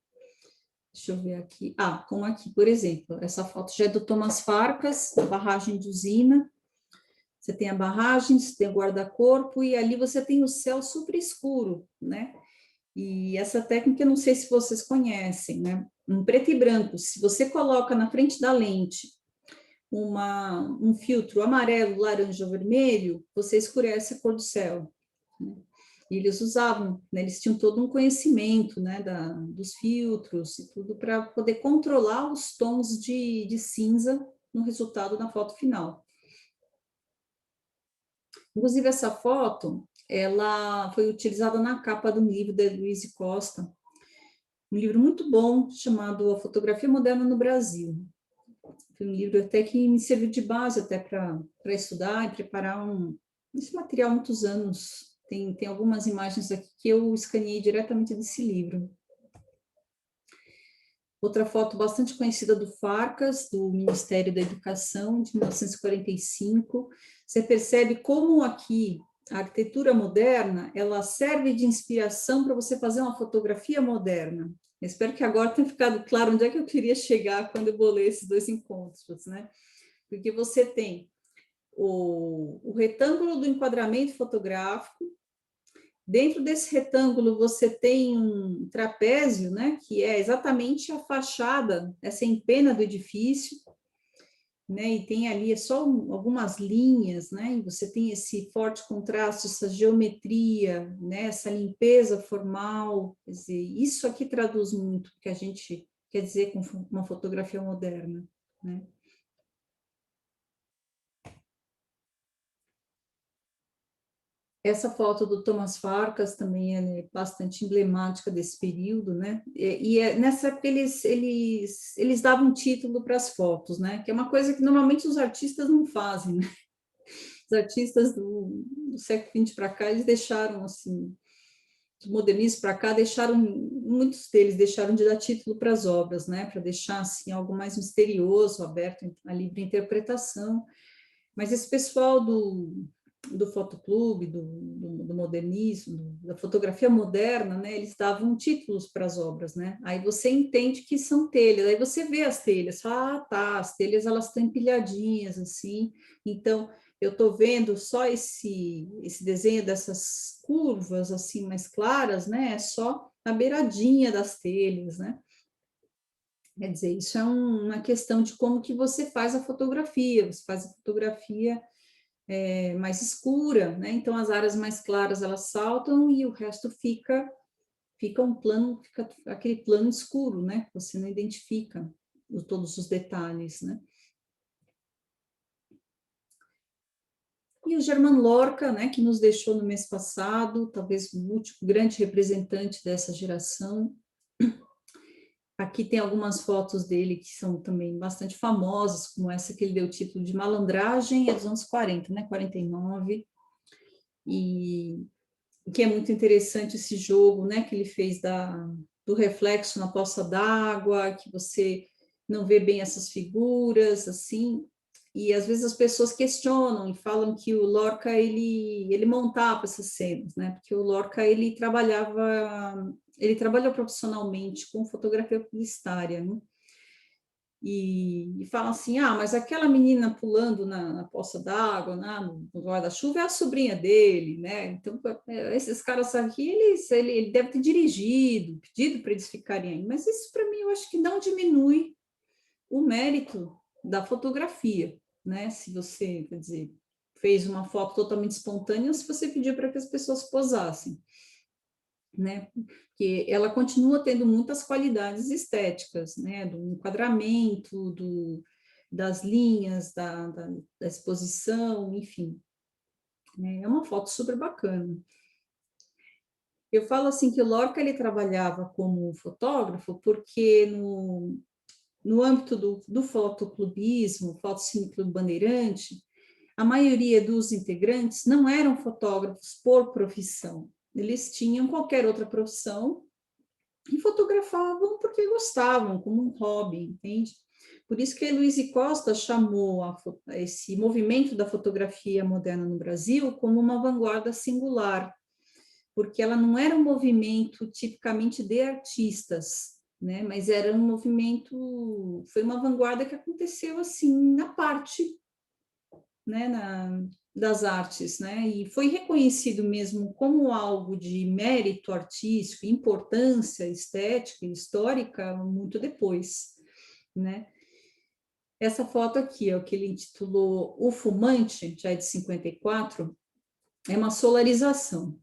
Deixa eu ver aqui. Como aqui, por exemplo, essa foto já é do Tomás Farcas, da barragem de usina. Você tem a barragem, você tem o guarda-corpo, e ali você tem o céu super escuro, né? E essa técnica, eu não sei se vocês conhecem, né? Em preto e branco, se você coloca na frente da lente um filtro amarelo, laranja ou vermelho, você escurece a cor do céu, né? E eles usavam, né, eles tinham todo um conhecimento, né, dos filtros e tudo para poder controlar os tons de cinza no resultado da foto final. Inclusive, essa foto, ela foi utilizada na capa de um livro da Luiz Costa, um livro muito bom chamado A Fotografia Moderna no Brasil. Foi um livro até que me serviu de base até para estudar e preparar esse material há muitos anos. Tem algumas imagens aqui que eu escaneei diretamente desse livro. Outra foto bastante conhecida do Farcas, do Ministério da Educação, de 1945. Você percebe como aqui a arquitetura moderna, ela serve de inspiração para você fazer uma fotografia moderna. Eu espero que agora tenha ficado claro onde é que eu queria chegar quando eu bolei esses dois encontros, né? Porque você tem o retângulo do enquadramento fotográfico. Dentro desse retângulo, você tem um trapézio, né, que é exatamente a fachada, essa empena do edifício, né, e tem ali só algumas linhas, né, e você tem esse forte contraste, essa geometria, né, essa limpeza formal, quer dizer, isso aqui traduz muito o que a gente quer dizer com uma fotografia moderna, né. Essa foto do Thomas Farkas também é bastante emblemática desse período, né? Nessa época eles davam título para as fotos, né? Que é uma coisa que normalmente os artistas não fazem, né? Os artistas do século XX para cá, eles deixaram, assim, do modernismo para cá, muitos deles deixaram de dar título para as obras, né? Para deixar, assim, algo mais misterioso, aberto à livre interpretação. Mas esse pessoal do fotoclube, do modernismo, da fotografia moderna, né, eles davam títulos para as obras, né? Aí você entende que são telhas, aí você vê as telhas, fala, ah, tá, as telhas elas estão empilhadinhas assim, então eu estou vendo só esse desenho dessas curvas assim mais claras, né? É só a beiradinha das telhas, né? Quer dizer, isso é uma questão de como que você faz a fotografia, você faz a fotografia mais escura, né? Então as áreas mais claras elas saltam e o resto fica um plano, fica aquele plano escuro, né? Você não identifica todos os detalhes, né? E o Germán Lorca, né, que nos deixou no mês passado, talvez o último grande representante dessa geração. Aqui tem algumas fotos dele que são também bastante famosas, como essa que ele deu o título de Malandragem, é dos anos 40, né, 49. E que é muito interessante esse jogo, né, que ele fez do reflexo na poça d'água, que você não vê bem essas figuras, assim, e às vezes as pessoas questionam e falam que o Lorca, ele montava essas cenas, né, porque o Lorca, ele trabalhou profissionalmente com fotografia publicitária, né, e falam assim, ah, mas aquela menina pulando na poça d'água, no guarda-chuva, é a sobrinha dele, né? Então, esses caras aqui, ele deve ter dirigido, pedido para eles ficarem aí, mas isso, para mim, eu acho que não diminui o mérito da fotografia, né? Se você, quer dizer, fez uma foto totalmente espontânea, ou se você pediu para que as pessoas posassem, né? Que ela continua tendo muitas qualidades estéticas, né? Do enquadramento, das linhas, da exposição, enfim. Né? É uma foto super bacana. Eu falo assim que o Lorca ele trabalhava como fotógrafo porque no âmbito do fotoclubismo, Fotocine Clube Bandeirante, a maioria dos integrantes não eram fotógrafos por profissão. Eles tinham qualquer outra profissão e fotografavam porque gostavam, como um hobby, entende? Por isso que Luiz Costa chamou esse movimento da fotografia moderna no Brasil como uma vanguarda singular, porque ela não era um movimento tipicamente de artistas, né? Mas era um movimento, foi uma vanguarda que aconteceu assim na parte, né? das artes, né? E foi reconhecido mesmo como algo de mérito artístico, importância estética e histórica muito depois, né? Essa foto aqui, ó, que ele intitulou O Fumante, já é de 54, é uma solarização.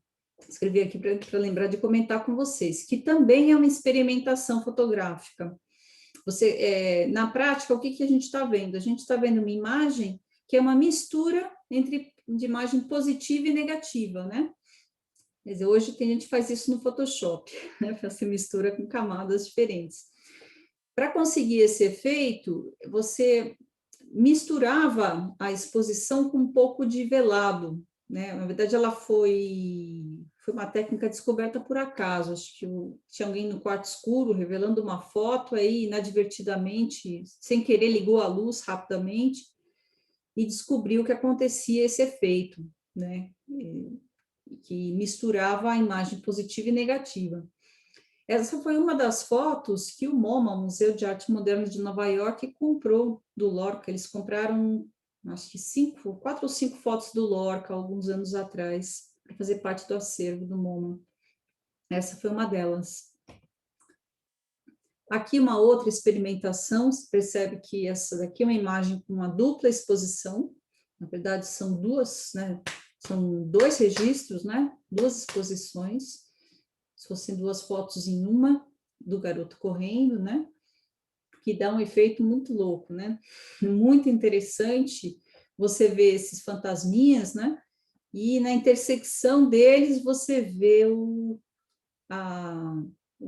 Escrevi aqui para lembrar de comentar com vocês, que também é uma experimentação fotográfica. Na prática, o que a gente está vendo? A gente está vendo uma imagem que é uma mistura de imagem positiva e negativa, né? Quer dizer, hoje tem gente que faz isso no Photoshop, né? Essa mistura com camadas diferentes. Para conseguir esse efeito, você misturava a exposição com um pouco de velado, né? Na verdade, ela foi uma técnica descoberta por acaso. Acho que tinha alguém no quarto escuro revelando uma foto, aí inadvertidamente, sem querer, ligou a luz rapidamente e descobriu que acontecia esse efeito, né? Que misturava a imagem positiva e negativa. Essa foi uma das fotos que o MoMA, Museu de Arte Moderna de Nova York, comprou do Lorca. Eles compraram, acho que 4 ou 5 fotos do Lorca, alguns anos atrás, para fazer parte do acervo do MoMA. Essa foi uma delas. Aqui uma outra experimentação, você percebe que essa daqui é uma imagem com uma dupla exposição. Na verdade, são duas, né? São 2 registros, né? 2 exposições. Se fossem 2 fotos em uma, do garoto correndo, né? Que dá um efeito muito louco, né? Muito interessante você vê esses fantasminhas, né? E na intersecção deles você vê o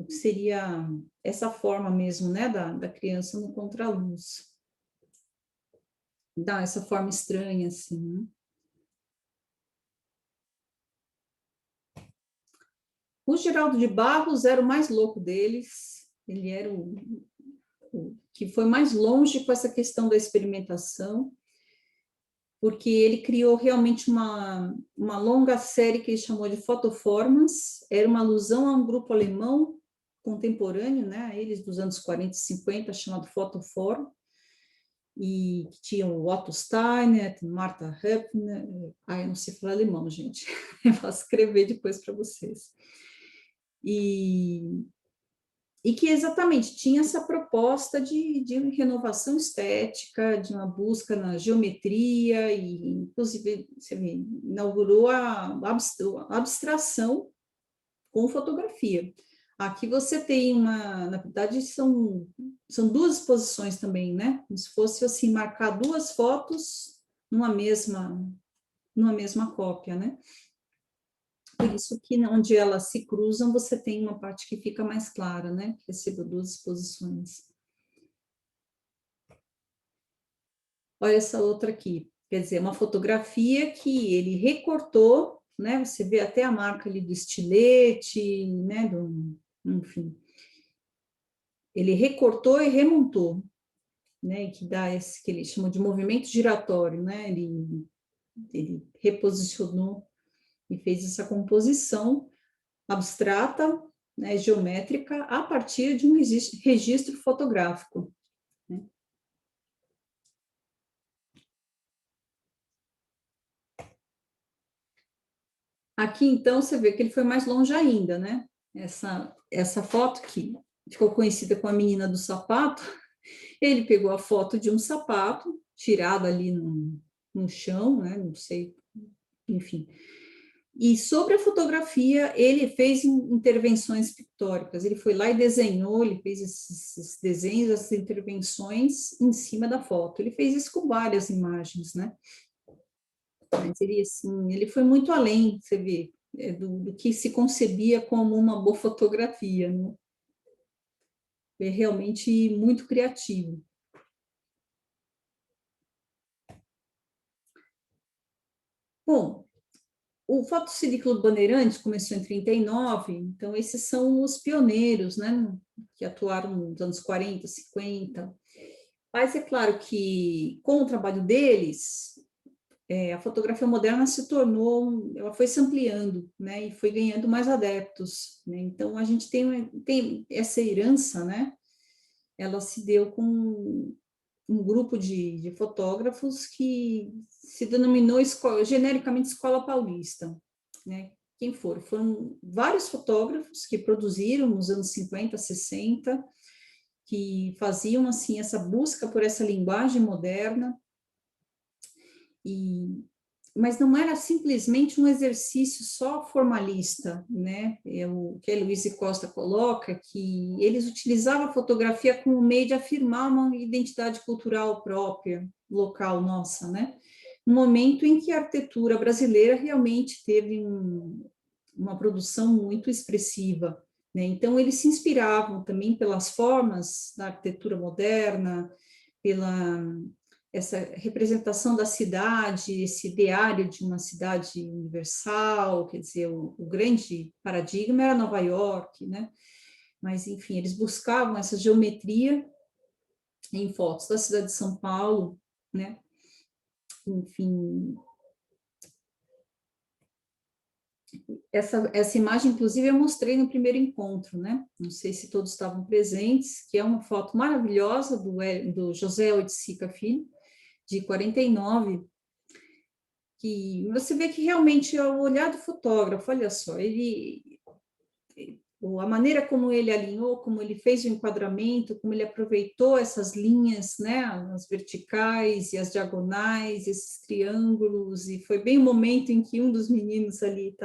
que seria essa forma mesmo, né? Da criança no contraluz. Dá essa forma estranha, assim, né? O Geraldo de Barros era o mais louco deles, ele era o que foi mais longe com essa questão da experimentação, porque ele criou realmente uma longa série que ele chamou de Fotoformas, era uma alusão a um grupo alemão contemporâneo, né, eles dos anos 40 e 50, chamado Fotoform, e que tinha o Otto Steiner, Martha Höppner, eu não sei falar alemão, gente, eu vou escrever depois para vocês. E que exatamente tinha essa proposta de renovação estética, de uma busca na geometria, e inclusive você vê, inaugurou a abstração com fotografia. Aqui você tem na verdade, são 2 exposições também, né? Como se fosse assim, marcar 2 fotos numa mesma cópia, né? Por isso que onde elas se cruzam, você tem uma parte que fica mais clara, né? Que recebeu 2 exposições. Olha essa outra aqui. Quer dizer, uma fotografia que ele recortou, né? Você vê até a marca ali do estilete, né? Enfim. Ele recortou e remontou, né? Que dá esse que ele chamou de movimento giratório, né? Ele reposicionou e fez essa composição abstrata, né, geométrica, a partir de um registro fotográfico. Né? Aqui, então, você vê que ele foi mais longe ainda, né? Essa foto que ficou conhecida como a menina do sapato, ele pegou a foto de um sapato tirado ali no chão, né? Não sei, enfim. E sobre a fotografia, ele fez intervenções pictóricas. Ele foi lá e desenhou, ele fez esses desenhos, essas intervenções em cima da foto. Ele fez isso com várias imagens, né? Mas ele, assim, ele foi muito além, você vê, do que se concebia como uma boa fotografia, né? É realmente muito criativo. Bom, o Fotociclo Bandeirantes começou em 39, então esses são os pioneiros, né, que atuaram nos anos 40, 50. Mas é claro que com o trabalho deles, a fotografia moderna ela foi se ampliando, né, e foi ganhando mais adeptos, né? Então a gente tem essa herança, né, ela se deu um grupo de fotógrafos que se denominou genericamente Escola Paulista, né? Quem foram? Foram vários fotógrafos que produziram nos anos 50, 60, que faziam, assim, essa busca por essa linguagem moderna, mas não era simplesmente um exercício só formalista, né? É o que a Luísa Costa coloca, que eles utilizavam a fotografia como meio de afirmar uma identidade cultural própria, local nossa, né? No momento em que a arquitetura brasileira realmente teve uma produção muito expressiva, né? Então, eles se inspiravam também pelas formas da arquitetura moderna, pela essa representação da cidade, esse ideário de uma cidade universal, quer dizer, o grande paradigma era Nova York, né? Mas, enfim, eles buscavam essa geometria em fotos da cidade de São Paulo, né? Enfim, essa imagem, inclusive, eu mostrei no primeiro encontro, né? Não sei se todos estavam presentes, que é uma foto maravilhosa do José Oiticica Filho, de 49, que você vê que realmente é o olhar do fotógrafo, olha só, a maneira como ele alinhou, como ele fez o enquadramento, como ele aproveitou essas linhas, né, as verticais e as diagonais, esses triângulos, e foi bem o momento em que um dos meninos ali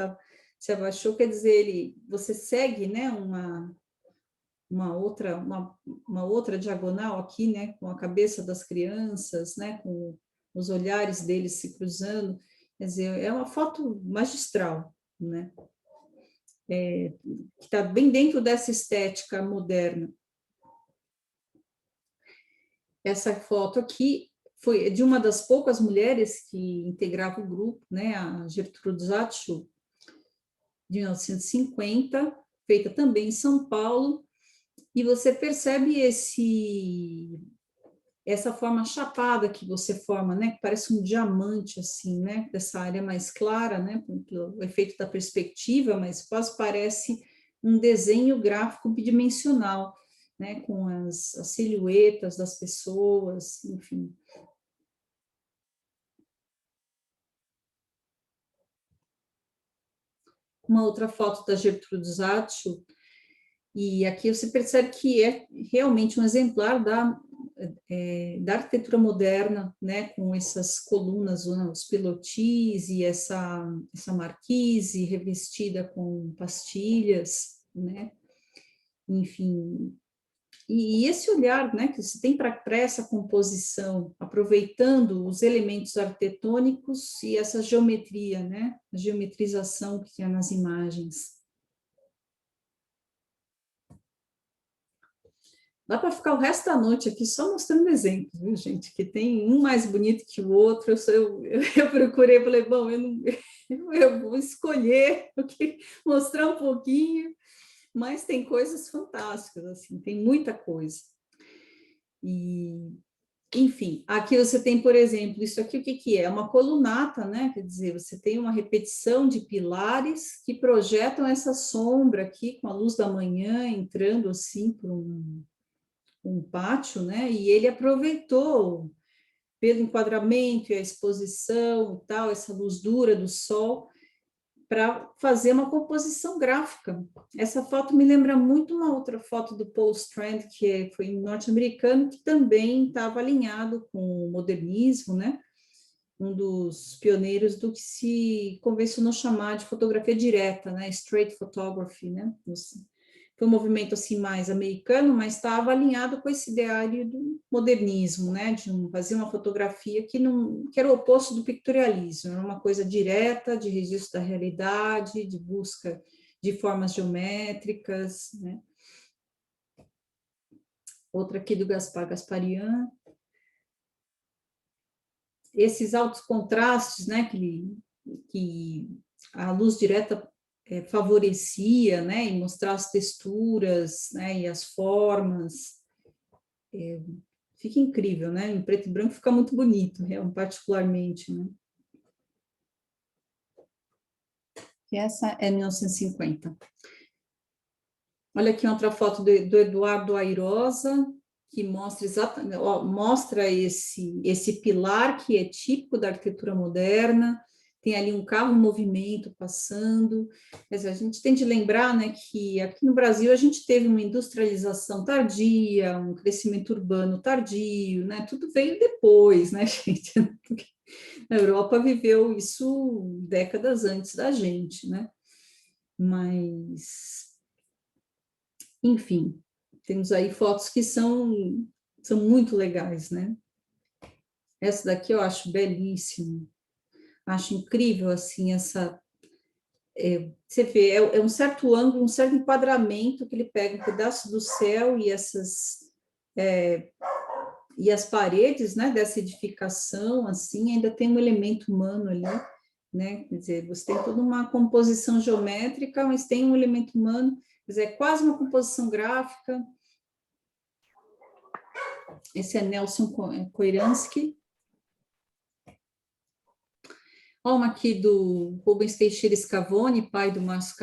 se abaixou, quer dizer, você segue, né, uma outra diagonal aqui, né, com a cabeça das crianças, né, com os olhares deles se cruzando, quer dizer, é uma foto magistral, né, que está bem dentro dessa estética moderna. Essa foto aqui foi de uma das poucas mulheres que integrava o grupo, né, a Gertrude Zatschu, de 1950, feita também em São Paulo, e você percebe essa forma chapada que você forma, né, que parece um diamante, assim, né, dessa área mais clara, né, pelo efeito da perspectiva, mas quase parece um desenho gráfico bidimensional, né, com as silhuetas das pessoas, enfim. Uma outra foto da Gertrude Zatschu, e aqui você percebe que é realmente um exemplar da arquitetura moderna, né, com essas colunas, os pilotis e essa marquise revestida com pastilhas, né, enfim. E esse olhar, né, que você tem para essa composição, aproveitando os elementos arquitetônicos e essa geometria, né, a geometrização que tinha nas imagens. Dá para ficar o resto da noite aqui só mostrando exemplos, viu, gente? Que tem um mais bonito que o outro. Eu procurei, falei, bom, eu vou escolher mostrar um pouquinho, mas tem coisas fantásticas, assim, tem muita coisa. E, enfim, aqui você tem, por exemplo, isso aqui o que que é? Uma colunata, né? Quer dizer, você tem uma repetição de pilares que projetam essa sombra aqui com a luz da manhã entrando assim por um pátio, né? E ele aproveitou pelo enquadramento e a exposição, tal, essa luz dura do sol, para fazer uma composição gráfica. Essa foto me lembra muito uma outra foto do Paul Strand, que foi norte-americano, que também estava alinhado com o modernismo, né? Um dos pioneiros do que se convencionou chamar de fotografia direta, né? Straight photography, né? Foi um movimento assim mais americano, mas estava alinhado com esse ideário do modernismo, né? De fazer uma fotografia que era o oposto do pictorialismo, era uma coisa direta, de registro da realidade, de busca de formas geométricas, né? Outra aqui do Gaspar Gasparian. Esses altos contrastes, né? Que a luz direta favorecia, né, e mostrar as texturas, né, e as formas, fica incrível, né, em preto e branco fica muito bonito, particularmente, né. E essa é 1950. Olha aqui outra foto do Eduardo Airosa, que mostra exatamente, mostra esse pilar que é típico da arquitetura moderna, tem ali um carro em movimento passando, mas a gente tem de lembrar, né, que aqui no Brasil a gente teve uma industrialização tardia, um crescimento urbano tardio, né, tudo veio depois, né, gente? A Europa viveu isso décadas antes da gente, né? Mas, enfim, temos aí fotos que são muito legais, né? Essa daqui eu acho belíssima, acho incrível, assim, você vê, é um certo ângulo, um certo enquadramento que ele pega um pedaço do céu e e as paredes, né, dessa edificação, assim, ainda tem um elemento humano ali, né, quer dizer, você tem toda uma composição geométrica, mas tem um elemento humano, quer dizer, é quase uma composição gráfica. Esse é Nelson Koiransky. Olha uma aqui do Rubens Teixeira Scavone, pai do Márcio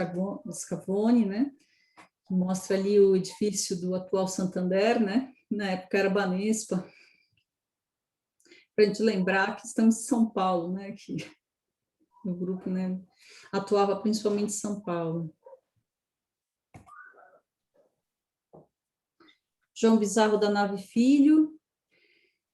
Scavone, né, que mostra ali o edifício do atual Santander, né, na época era Banespa, para a gente lembrar que estamos em São Paulo, né, que o grupo, né, atuava principalmente em São Paulo. João Bizarro da Nave Filho,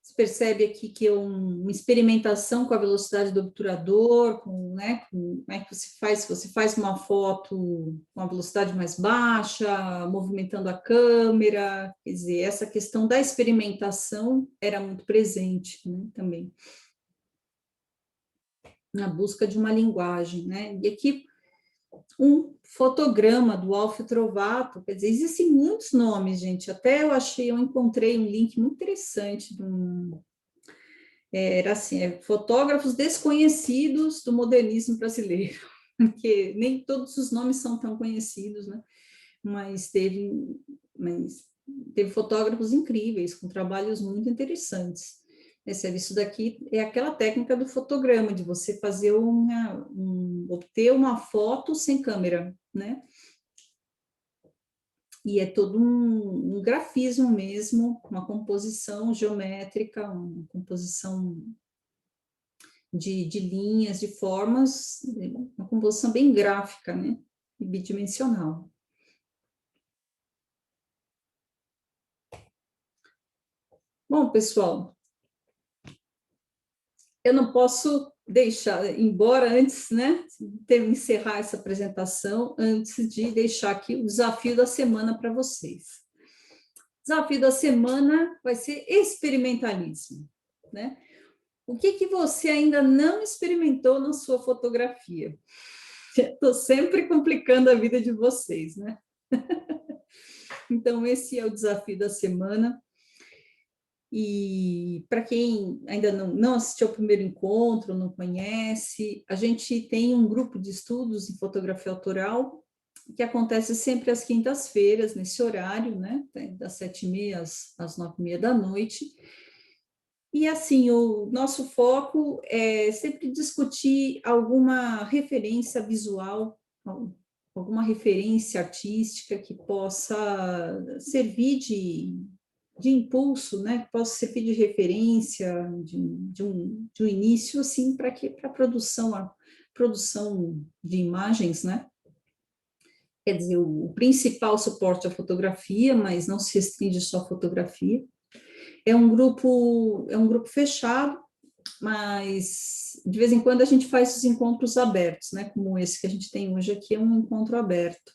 você percebe aqui que é uma experimentação com a velocidade do obturador, né, como é que você faz uma foto com a velocidade mais baixa, movimentando a câmera, quer dizer, essa questão da experimentação era muito presente, né, também, na busca de uma linguagem, né, e aqui um fotograma do Alfio Trovato, quer dizer, existem muitos nomes, gente, até eu encontrei um link muito interessante de era assim, fotógrafos desconhecidos do modernismo brasileiro, porque nem todos os nomes são tão conhecidos, né? Mas mas teve fotógrafos incríveis, com trabalhos muito interessantes. Isso daqui é aquela técnica do fotograma, de você fazer obter uma foto sem câmera, né? E é todo um grafismo mesmo, uma composição geométrica, uma composição de linhas, de formas, uma composição bem gráfica, né? E bidimensional. Bom, pessoal, eu não posso deixar, embora antes, né, encerrar essa apresentação, antes de deixar aqui o desafio da semana para vocês. O desafio da semana vai ser experimentalismo, né? O que você ainda não experimentou na sua fotografia? Estou sempre complicando a vida de vocês, né? Então, esse é o desafio da semana. E para quem ainda não assistiu ao primeiro encontro, não conhece, a gente tem um grupo de estudos em fotografia autoral que acontece sempre às quintas-feiras, nesse horário, né? Das 7h30 às 9h30 da noite. E assim, o nosso foco é sempre discutir alguma referência visual, alguma referência artística que possa servir de impulso, né? Que possa servir de referência, de um início, assim, para a produção de imagens, né? Quer dizer, o principal suporte é a fotografia, mas não se restringe só à fotografia. É um grupo fechado, mas de vez em quando a gente faz os encontros abertos, né? Como esse que a gente tem hoje aqui, é um encontro aberto.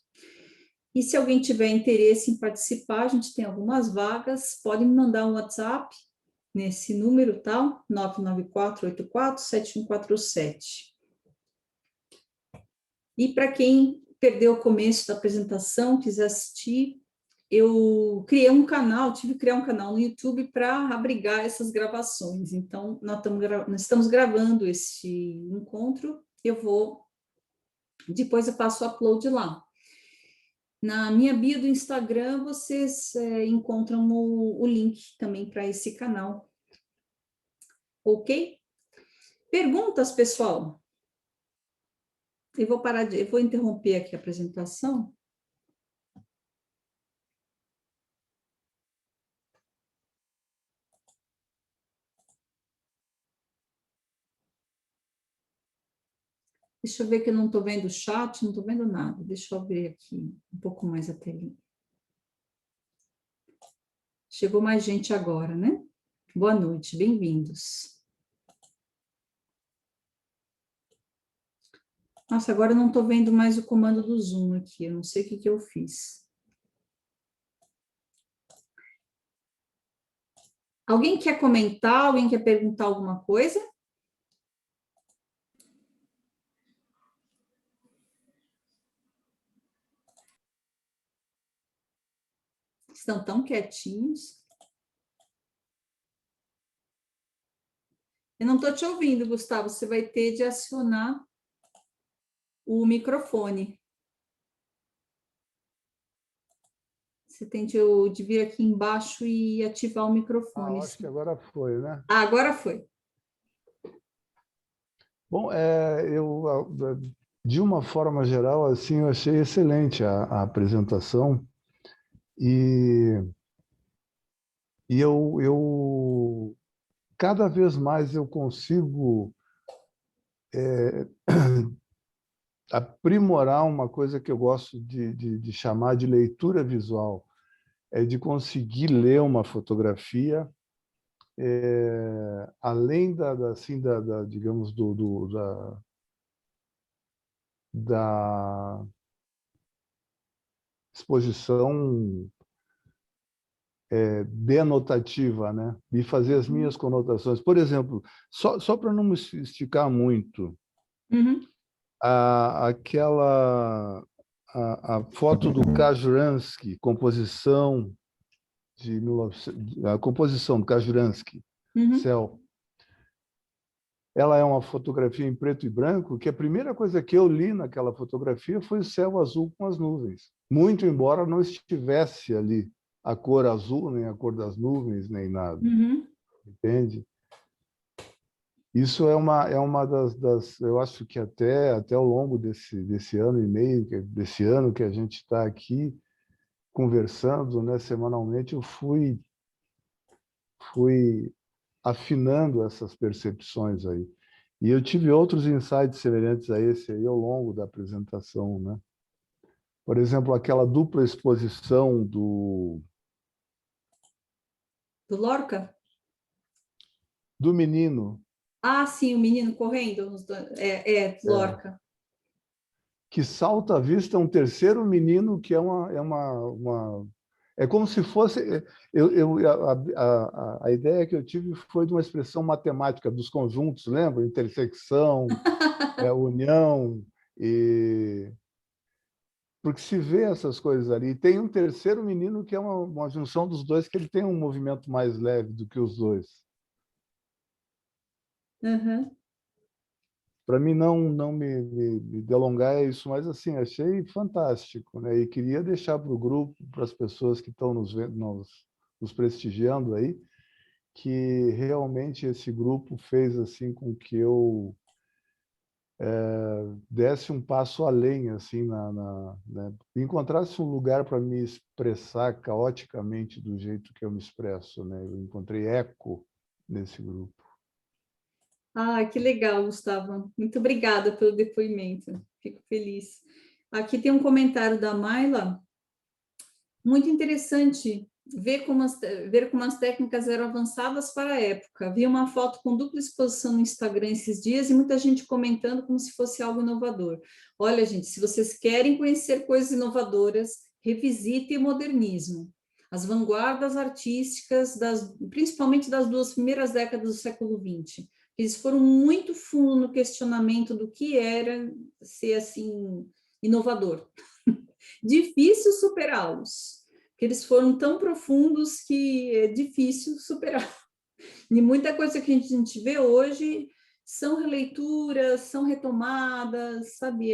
E se alguém tiver interesse em participar, a gente tem algumas vagas, pode me mandar um WhatsApp nesse número, tal, 994847147. E para quem perdeu o começo da apresentação, quiser assistir, eu criei um canal, tive que criar um canal no YouTube para abrigar essas gravações. Então, nós estamos gravando esse encontro, depois eu passo o upload lá. Na minha bio do Instagram, vocês encontram o link também para esse canal. Ok? Perguntas, pessoal? Eu vou interromper aqui a apresentação. Deixa eu ver que eu não estou vendo o chat, não estou vendo nada. Deixa eu ver aqui um pouco mais a telinha. Chegou mais gente agora, né? Boa noite, bem-vindos. Nossa, agora eu não estou vendo mais o comando do Zoom aqui, eu não sei o que que eu fiz. Alguém quer comentar? Alguém quer perguntar alguma coisa? Estão tão quietinhos. Eu não estou te ouvindo, Gustavo. Você vai ter de acionar o microfone. Você tem de vir aqui embaixo e ativar o microfone. Acho que agora foi, né? Ah, agora foi. Bom, de uma forma geral, assim, eu achei excelente a apresentação e, eu cada vez mais eu consigo aprimorar uma coisa que eu gosto de chamar de leitura visual, é de conseguir ler uma fotografia além assim, digamos, da exposição denotativa, né? E fazer as minhas conotações. Por exemplo, só para não me esticar muito, Uhum. a foto do Kajuransky, composição a composição do Kajuransky, Uhum. Céu. Ela é uma fotografia em preto e branco, que a primeira coisa que eu li naquela fotografia foi o céu azul com as nuvens. Muito embora não estivesse ali a cor azul, nem a cor das nuvens, nem nada. Uhum. Entende? Isso é uma eu acho que até ao longo desse ano e meio, desse ano que a gente está aqui conversando, né, semanalmente, eu fui afinando essas percepções aí. E eu tive outros insights semelhantes a esse aí ao longo da apresentação, né? Por exemplo, aquela dupla exposição Do Lorca? do menino Ah, sim, o menino correndo. Do Lorca. que salta à vista um terceiro menino que é como se fosse a ideia que eu tive foi de uma expressão matemática dos conjuntos, lembra? Intersecção, união e porque se vê essas coisas ali. E tem um terceiro menino que é uma junção dos dois, que ele tem um movimento mais leve do que os dois. Uhum. Para mim não me delongar é isso, mas assim, achei fantástico, né? E queria deixar para o grupo, para as pessoas que estão nos prestigiando aí, que realmente esse grupo fez assim com que eu desse um passo além, assim, né? Encontrasse um lugar para me expressar caoticamente do jeito que eu me expresso, né? Eu encontrei eco nesse grupo. Ah, que legal, Gustavo. Muito obrigada pelo depoimento. Fico feliz. Aqui tem um comentário da Maila. Muito interessante ver como as técnicas eram avançadas para a época. Vi uma foto com dupla exposição no Instagram esses dias e muita gente comentando como se fosse algo inovador. Olha, gente, se vocês querem conhecer coisas inovadoras, revisitem o modernismo. As vanguardas artísticas, principalmente das duas primeiras décadas do século XX. Eles foram muito fundo no questionamento do que era ser assim inovador. Difícil superá-los, que eles foram tão profundos que é difícil superar. E muita coisa que a gente vê hoje são releituras, são retomadas, sabe?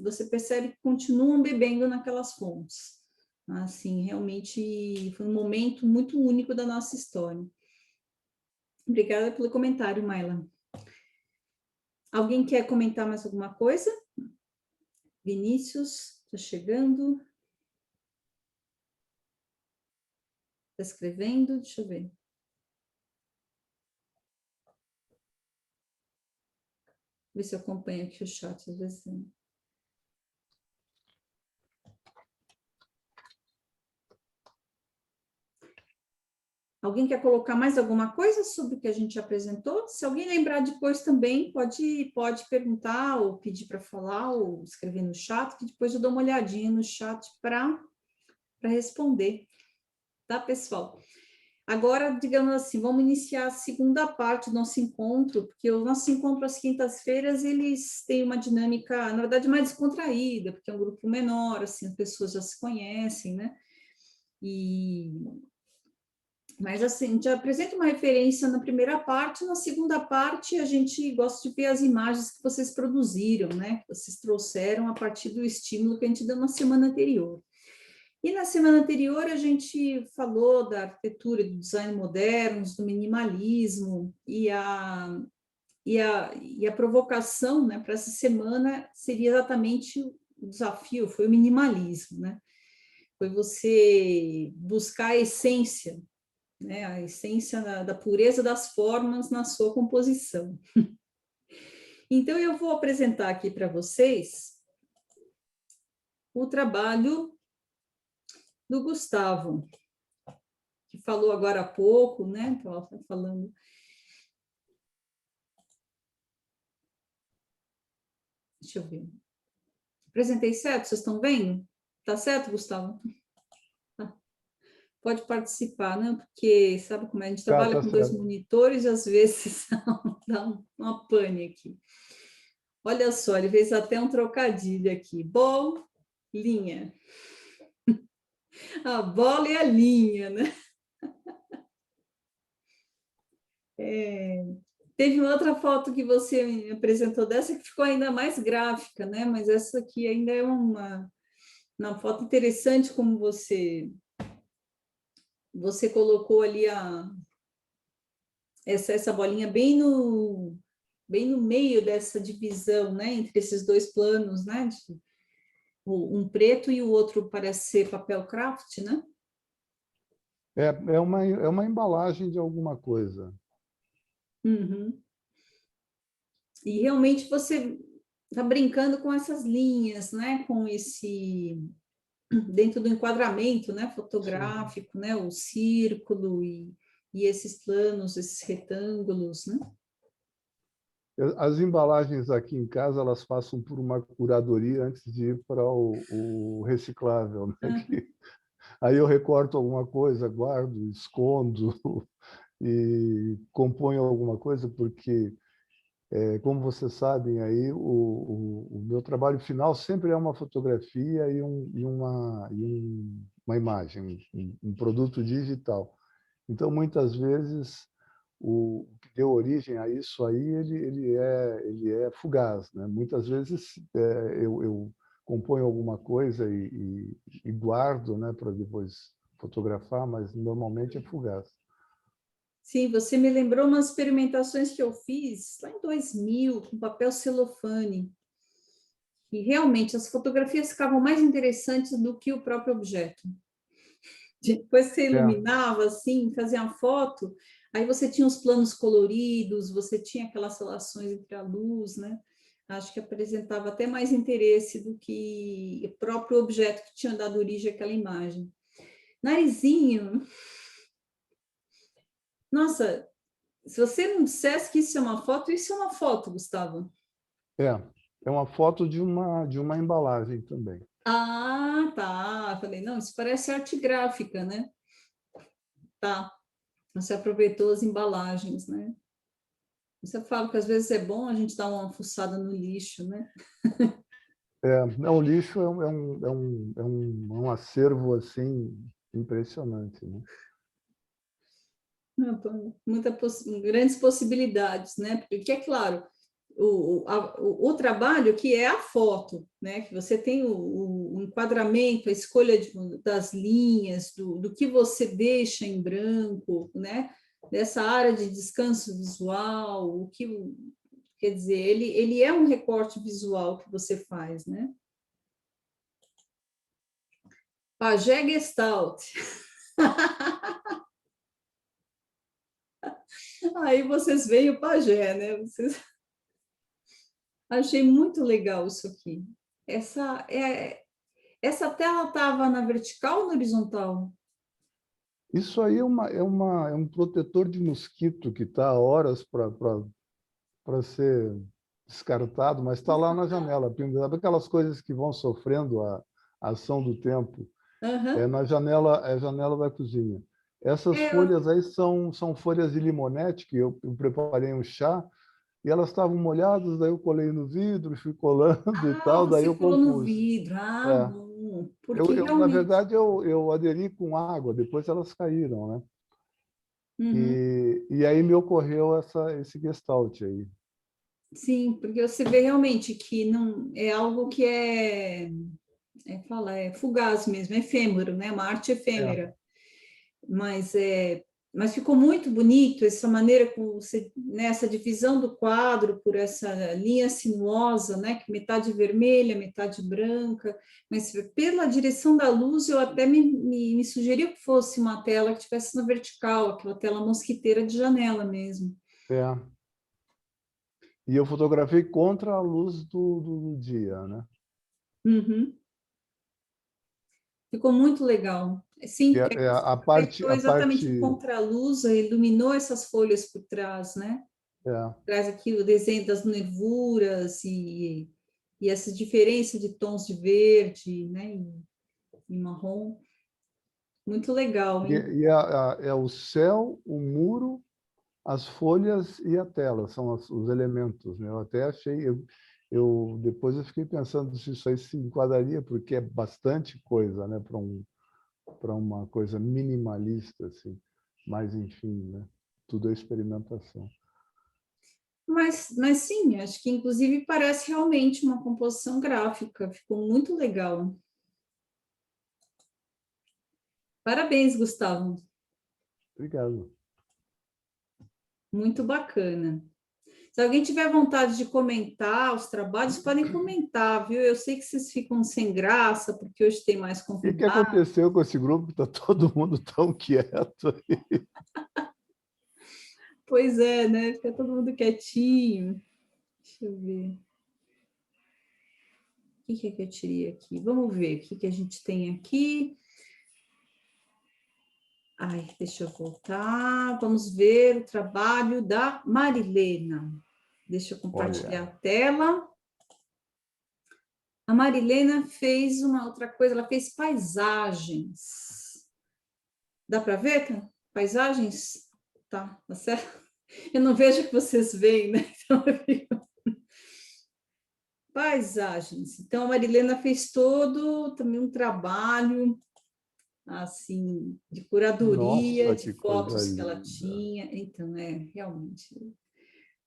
Você percebe que continuam bebendo naquelas fontes. Assim, realmente foi um momento muito único da nossa história. Obrigada pelo comentário, Maila. Alguém quer comentar mais alguma coisa? Vinícius, está chegando. Está escrevendo? Deixa eu ver. ver se eu acompanho aqui o chat, às vezes. Alguém quer colocar mais alguma coisa sobre o que a gente apresentou? Se alguém lembrar depois também, pode perguntar ou pedir para falar ou escrever no chat, que depois eu dou uma olhadinha no chat para responder, tá, pessoal? Agora, digamos assim, vamos iniciar a segunda parte do nosso encontro, porque o nosso encontro às quintas-feiras, eles têm uma dinâmica, na verdade, mais descontraída, porque é um grupo menor, assim, as pessoas já se conhecem, né? Mas, assim, já apresento uma referência na primeira parte, na segunda parte a gente gosta de ver as imagens que vocês produziram, né? Que vocês trouxeram a partir do estímulo que a gente deu na semana anterior. E na semana anterior a gente falou da arquitetura, do design modernos, do minimalismo, e a provocação, né, para essa semana seria exatamente o desafio, foi o minimalismo, né? Foi você buscar a essência, né, a essência da pureza das formas na sua composição. Então, eu vou apresentar aqui para vocês o trabalho do Gustavo, que falou agora há pouco, né? Estava falando. Deixa eu ver. Apresentei certo? Vocês estão vendo? Tá certo, Gustavo? Pode participar, né? Porque sabe como é? A gente trabalha com dois monitores e às vezes dá uma pane aqui. Olha só, ele fez até um trocadilho aqui. Bolinha. A bola e a linha, né? Teve uma outra foto que você me apresentou dessa que ficou ainda mais gráfica, né? Mas essa aqui ainda é uma foto interessante, como você colocou ali essa bolinha bem no meio dessa divisão, né? Entre esses dois planos, né? Um preto e o outro parece ser papel craft, né? É uma embalagem de alguma coisa. Uhum. E realmente você está brincando com essas linhas, né? Com esse dentro do enquadramento, né? Fotográfico, sim, né? O círculo e esses planos, esses retângulos, né? As embalagens aqui em casa, elas passam por uma curadoria antes de ir para o reciclável, né? Uhum. Aí eu recorto alguma coisa, guardo, escondo e componho alguma coisa, porque, como vocês sabem, aí o meu trabalho final sempre é uma fotografia e uma imagem, um produto digital. Então, muitas vezes, o que deu origem a isso aí, ele é fugaz, né? Muitas vezes eu componho alguma coisa e guardo, né, para depois fotografar, mas normalmente é fugaz. Sim, você me lembrou umas experimentações que eu fiz lá em 2000, com papel celofane. E realmente as fotografias ficavam mais interessantes do que o próprio objeto. Depois você iluminava assim, fazia uma foto, aí você tinha os planos coloridos, você tinha aquelas relações entre a luz, né? Acho que apresentava até mais interesse do que o próprio objeto que tinha dado origem àquela imagem. Narizinho. Nossa, se você não dissesse que isso é uma foto, Gustavo. É uma foto de uma embalagem também. Ah, tá. Falei, não, isso parece arte gráfica, né? Tá. Você aproveitou as embalagens, né? Você fala que às vezes é bom a gente dar uma fuçada no lixo, né? O lixo é um acervo assim impressionante, né? Grandes possibilidades, né? Porque é claro, o trabalho que é a foto, né? Que você tem o enquadramento, a escolha das linhas, do que você deixa em branco, né? Dessa área de descanso visual, o que quer dizer, ele é um recorte visual que você faz, né? Pajé Gestalt. Aí vocês veem o pajé, né? Achei muito legal isso aqui. Essa tela estava na vertical ou na horizontal? Isso aí é um protetor de mosquito que está há horas para ser descartado, mas está lá na janela, pendurado. Aquelas coisas que vão sofrendo a ação do tempo. É Aham. na janela, é a janela da cozinha. Essas É, folhas aí são folhas de limonete, que eu preparei um chá, e elas estavam molhadas, daí eu colei no vidro, fui colando e tal, daí você eu colou no compus. vidro. Ah, É. bom. Porque Na realmente. verdade, eu aderi com água, depois elas caíram, né? Uhum. E aí me ocorreu esse gestalt aí. Sim, porque você vê realmente que não é algo que é fugaz mesmo, é efêmero, né? Uma arte É, efêmera. Mas mas ficou muito bonito essa maneira como você, nessa divisão do quadro por essa linha sinuosa, né, que metade vermelha, metade branca, mas pela direção da luz eu até me sugeriu que fosse uma tela que tivesse na vertical, aquela tela mosquiteira de janela mesmo. é. E eu fotografei contra a luz do dia, né? Uhum. Ficou muito legal. E Sim, porque é você a aproveitou exatamente o parte, contraluz, iluminou essas folhas por trás, né? é, Traz aqui o desenho das nervuras e essa diferença de tons de verde, né, e marrom. Muito legal, hein? é o céu, o muro, as folhas e a tela, são os elementos, né? Eu até achei, depois eu fiquei pensando se isso aí se enquadraria, porque é bastante coisa, né, para uma coisa minimalista, assim. Mas, enfim, né? Tudo é experimentação. Mas sim, acho que inclusive parece realmente uma composição gráfica, ficou muito legal. Parabéns, Gustavo, Obrigado. muito bacana. Se alguém tiver vontade de comentar os trabalhos, podem comentar, viu? Eu sei que vocês ficam sem graça, porque hoje tem mais O que convidados. aconteceu com esse grupo que está todo mundo tão quieto aí? Pois é, né? Fica todo mundo quietinho. Deixa eu ver. O que é que eu tirei aqui? Vamos ver o que a gente tem aqui. Ai, deixa eu voltar. Vamos ver o trabalho da Marilena. Deixa eu compartilhar Olha, a tela. A Marilena fez uma outra coisa, ela fez paisagens. Dá para ver? Tá? Paisagens? Tá certo? Eu não vejo que vocês veem, né? Então, eu fico... Paisagens. Então, a Marilena fez todo também um trabalho assim, de curadoria, nossa, de que coisa fotos que ela linda. tinha. Então, realmente,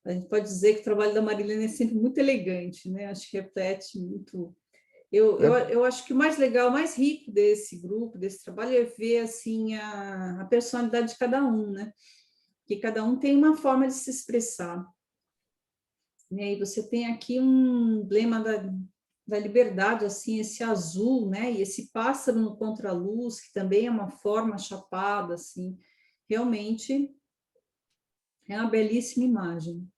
a gente pode dizer que o trabalho da Marilena é sempre muito elegante, né? Acho que repete muito. É, Eu acho que o mais legal, o mais rico desse grupo, desse trabalho, é ver assim a personalidade de cada um, né? Que cada um tem uma forma de se expressar. Né? E você tem aqui um emblema da liberdade, assim, esse azul, né? E esse pássaro no contraluz, que também é uma forma chapada, assim. Realmente é uma belíssima imagem.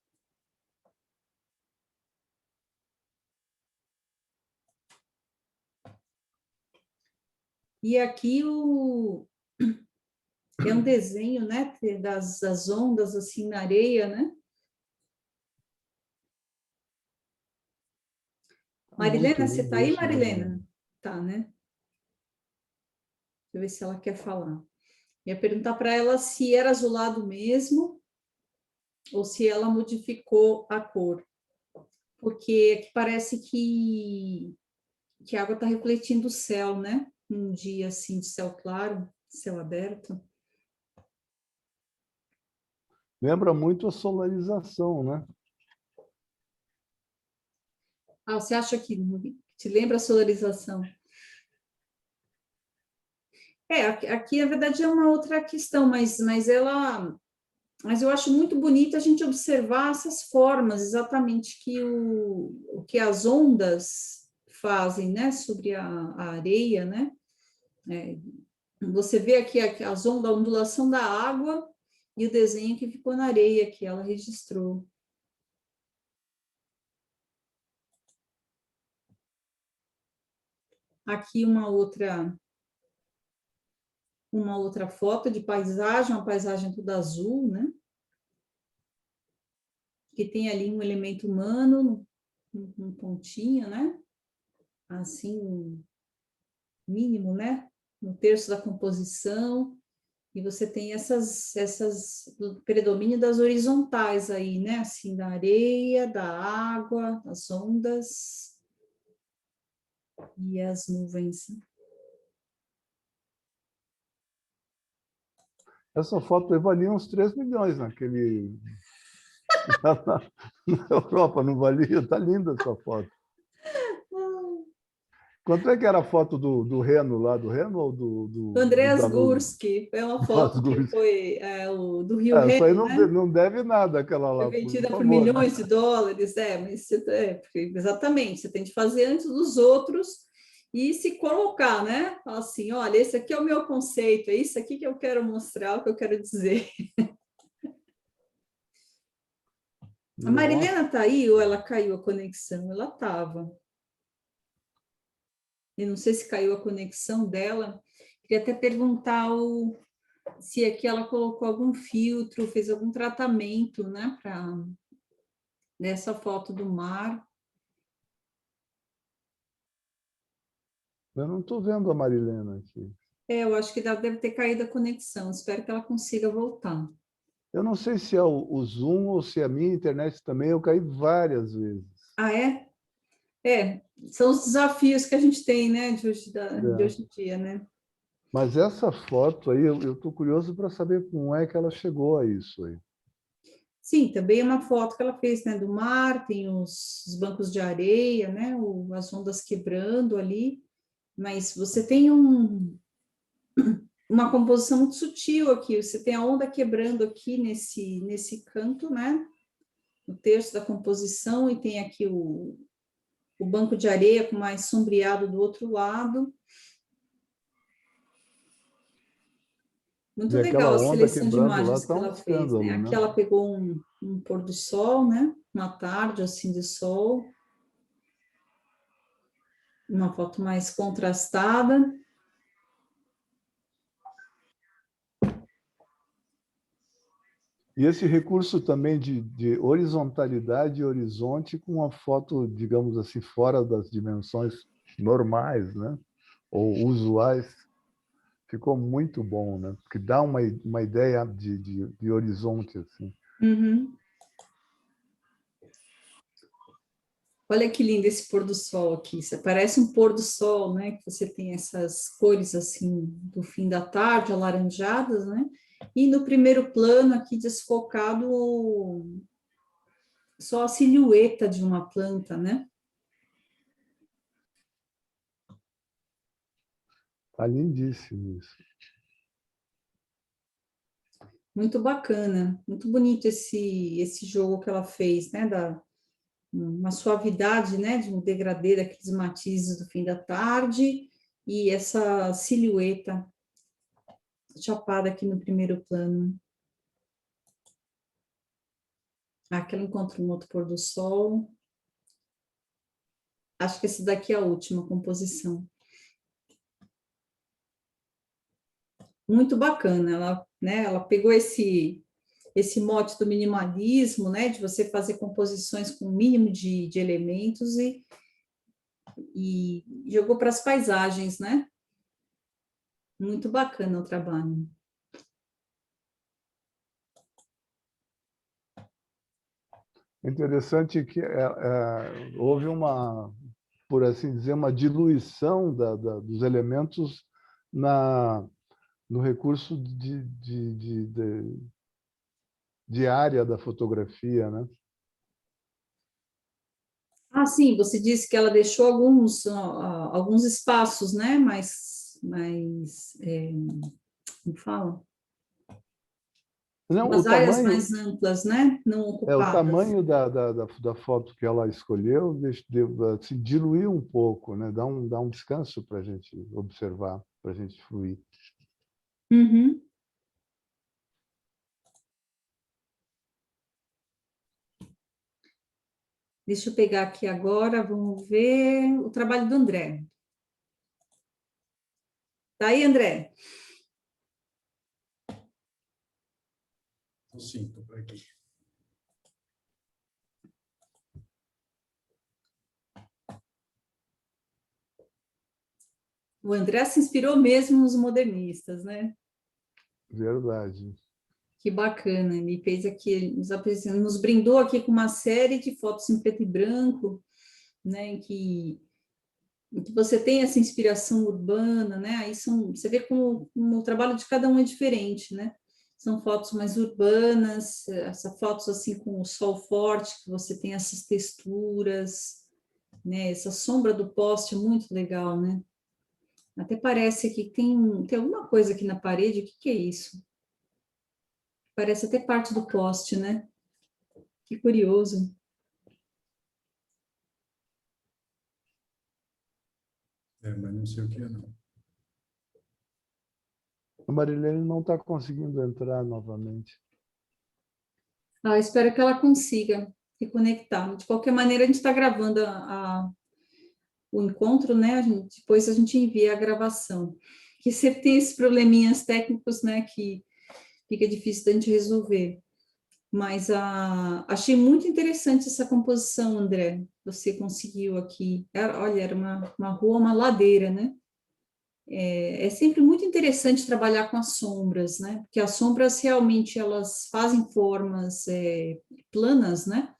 E aqui é um desenho, né? Das ondas, assim, na areia, né? tá muito Marilena, você está lindo aí, isso mesmo. Marilena? Tá, né? Deixa eu ver se ela quer falar. Ia perguntar para ela se era azulado mesmo ou se ela modificou a cor. Porque aqui parece que a água está refletindo o céu, né? Um dia assim de céu claro, céu aberto. Lembra muito a solarização, né? Ah, você acha que te lembra a solarização? Aqui na verdade é uma outra questão, mas eu acho muito bonito a gente observar essas formas exatamente que o que as ondas fazem, né, sobre a areia, né? É, você vê aqui as ondas, a ondulação da água e o desenho que ficou na areia que ela registrou. aqui uma outra foto de paisagem, uma paisagem toda azul, né? Que tem ali um elemento humano, um pontinho, né? Assim, mínimo, né? No terço da composição. E você tem do predomínio das horizontais aí, né? Assim, da areia, da água, das ondas e as nuvens. Essa foto aí valia uns 3 milhões naquele... Na Europa, não valia? Está linda essa foto. Quanto é que era a foto do Reno lá? Do Reno ou Do do Andreas Danúbio? Gursky, foi uma Das foto que Gurgel. foi do Rio Essa aí Reno, né? não deve nada, aquela Foi lá, por vendida por favor, né? milhões de dólares, mas exatamente, você tem que fazer antes dos outros e se colocar, né? Falar assim, olha, esse aqui é o meu conceito, é isso aqui que eu quero mostrar, o que eu quero dizer. A Nossa, Marilena está aí ou ela caiu a conexão? Ela estava. Eu não sei se caiu a conexão dela. Queria até perguntar se aqui ela colocou algum filtro, fez algum tratamento, né, para nessa foto do mar. eu não estou vendo a Marilena aqui. Eu acho que ela deve ter caído a conexão. Espero que ela consiga voltar. Eu não sei se é o Zoom ou se é a minha internet também, eu caí várias vezes. Ah, é? São os desafios que a gente tem, né, de É. hoje em dia, né? Mas essa foto aí, eu estou curioso para saber como é que ela chegou a isso aí. Sim, também é uma foto que ela fez, né, do mar, tem os bancos de areia, né, as ondas quebrando ali, mas você tem uma composição muito sutil aqui, você tem a onda quebrando aqui nesse canto, né, no terço da composição, e tem aqui o banco de areia com mais sombreado do outro lado. Muito E aquela legal a onda seleção de quebrando lá imagens está que um ela fez, né? escândalo, Aqui né? ela pegou um pôr do sol, né? Uma tarde assim de sol, uma foto mais contrastada. E esse recurso também de horizontalidade e horizonte com uma foto, digamos assim, fora das dimensões normais, né? Ou usuais, ficou muito bom, né? Porque dá uma ideia de horizonte, assim. Uhum. Olha que lindo esse pôr do sol aqui. Isso parece um pôr do sol, né? Que você tem essas cores assim do fim da tarde, alaranjadas, né? E no primeiro plano aqui desfocado só a silhueta de uma planta, né? Tá lindíssimo isso. Muito bacana, muito bonito esse jogo que ela fez, né? Uma suavidade, né? De um degradê daqueles matizes do fim da tarde e essa silhueta chapada aqui no primeiro plano. Aqui ela encontra um outro pôr do sol. Acho que esse daqui é a última composição. Muito bacana, ela, né? Ela pegou esse mote do minimalismo, né, de você fazer composições com o mínimo de elementos e jogou para as paisagens, né? Muito bacana o trabalho. Interessante que houve por assim dizer, uma diluição dos elementos no recurso de área da fotografia, né? Ah, sim, você disse que ela deixou alguns espaços, né? Como fala? Não, Umas áreas mais amplas, né? Não o ocupadas. tamanho da foto que ela escolheu assim, diluir um pouco, né? Dá um descanso para a gente observar, para a gente fluir. Uhum. Deixa eu pegar aqui agora, vamos ver o trabalho do André. Tá aí, André? Sim, estou por aqui. O André se inspirou mesmo nos modernistas, né? Verdade. Que bacana, ele fez aqui, nos brindou aqui com uma série de fotos em preto e branco, né, em que você tem essa inspiração urbana, né? Aí você vê como o trabalho de cada um é diferente, né? São fotos mais urbanas, essas fotos assim com o sol forte, que você tem essas texturas, né? Essa sombra do poste é muito legal, né? Até parece aqui que tem alguma coisa aqui na parede, o que que é isso? Parece até parte do poste, né? Que curioso. Mas não sei o que é, não. A Marilene não está conseguindo entrar novamente. Ah, espero que ela consiga reconectar. De qualquer maneira, a gente está gravando o encontro, né? Depois a gente envia a gravação. Que sempre tem esses probleminhas técnicos, né? Que fica difícil da gente resolver. Mas achei muito interessante essa composição, André. Você conseguiu aqui. Olha, era uma rua, uma ladeira, né? É sempre muito interessante trabalhar com as sombras, né? Porque as sombras realmente elas fazem formas planas, né?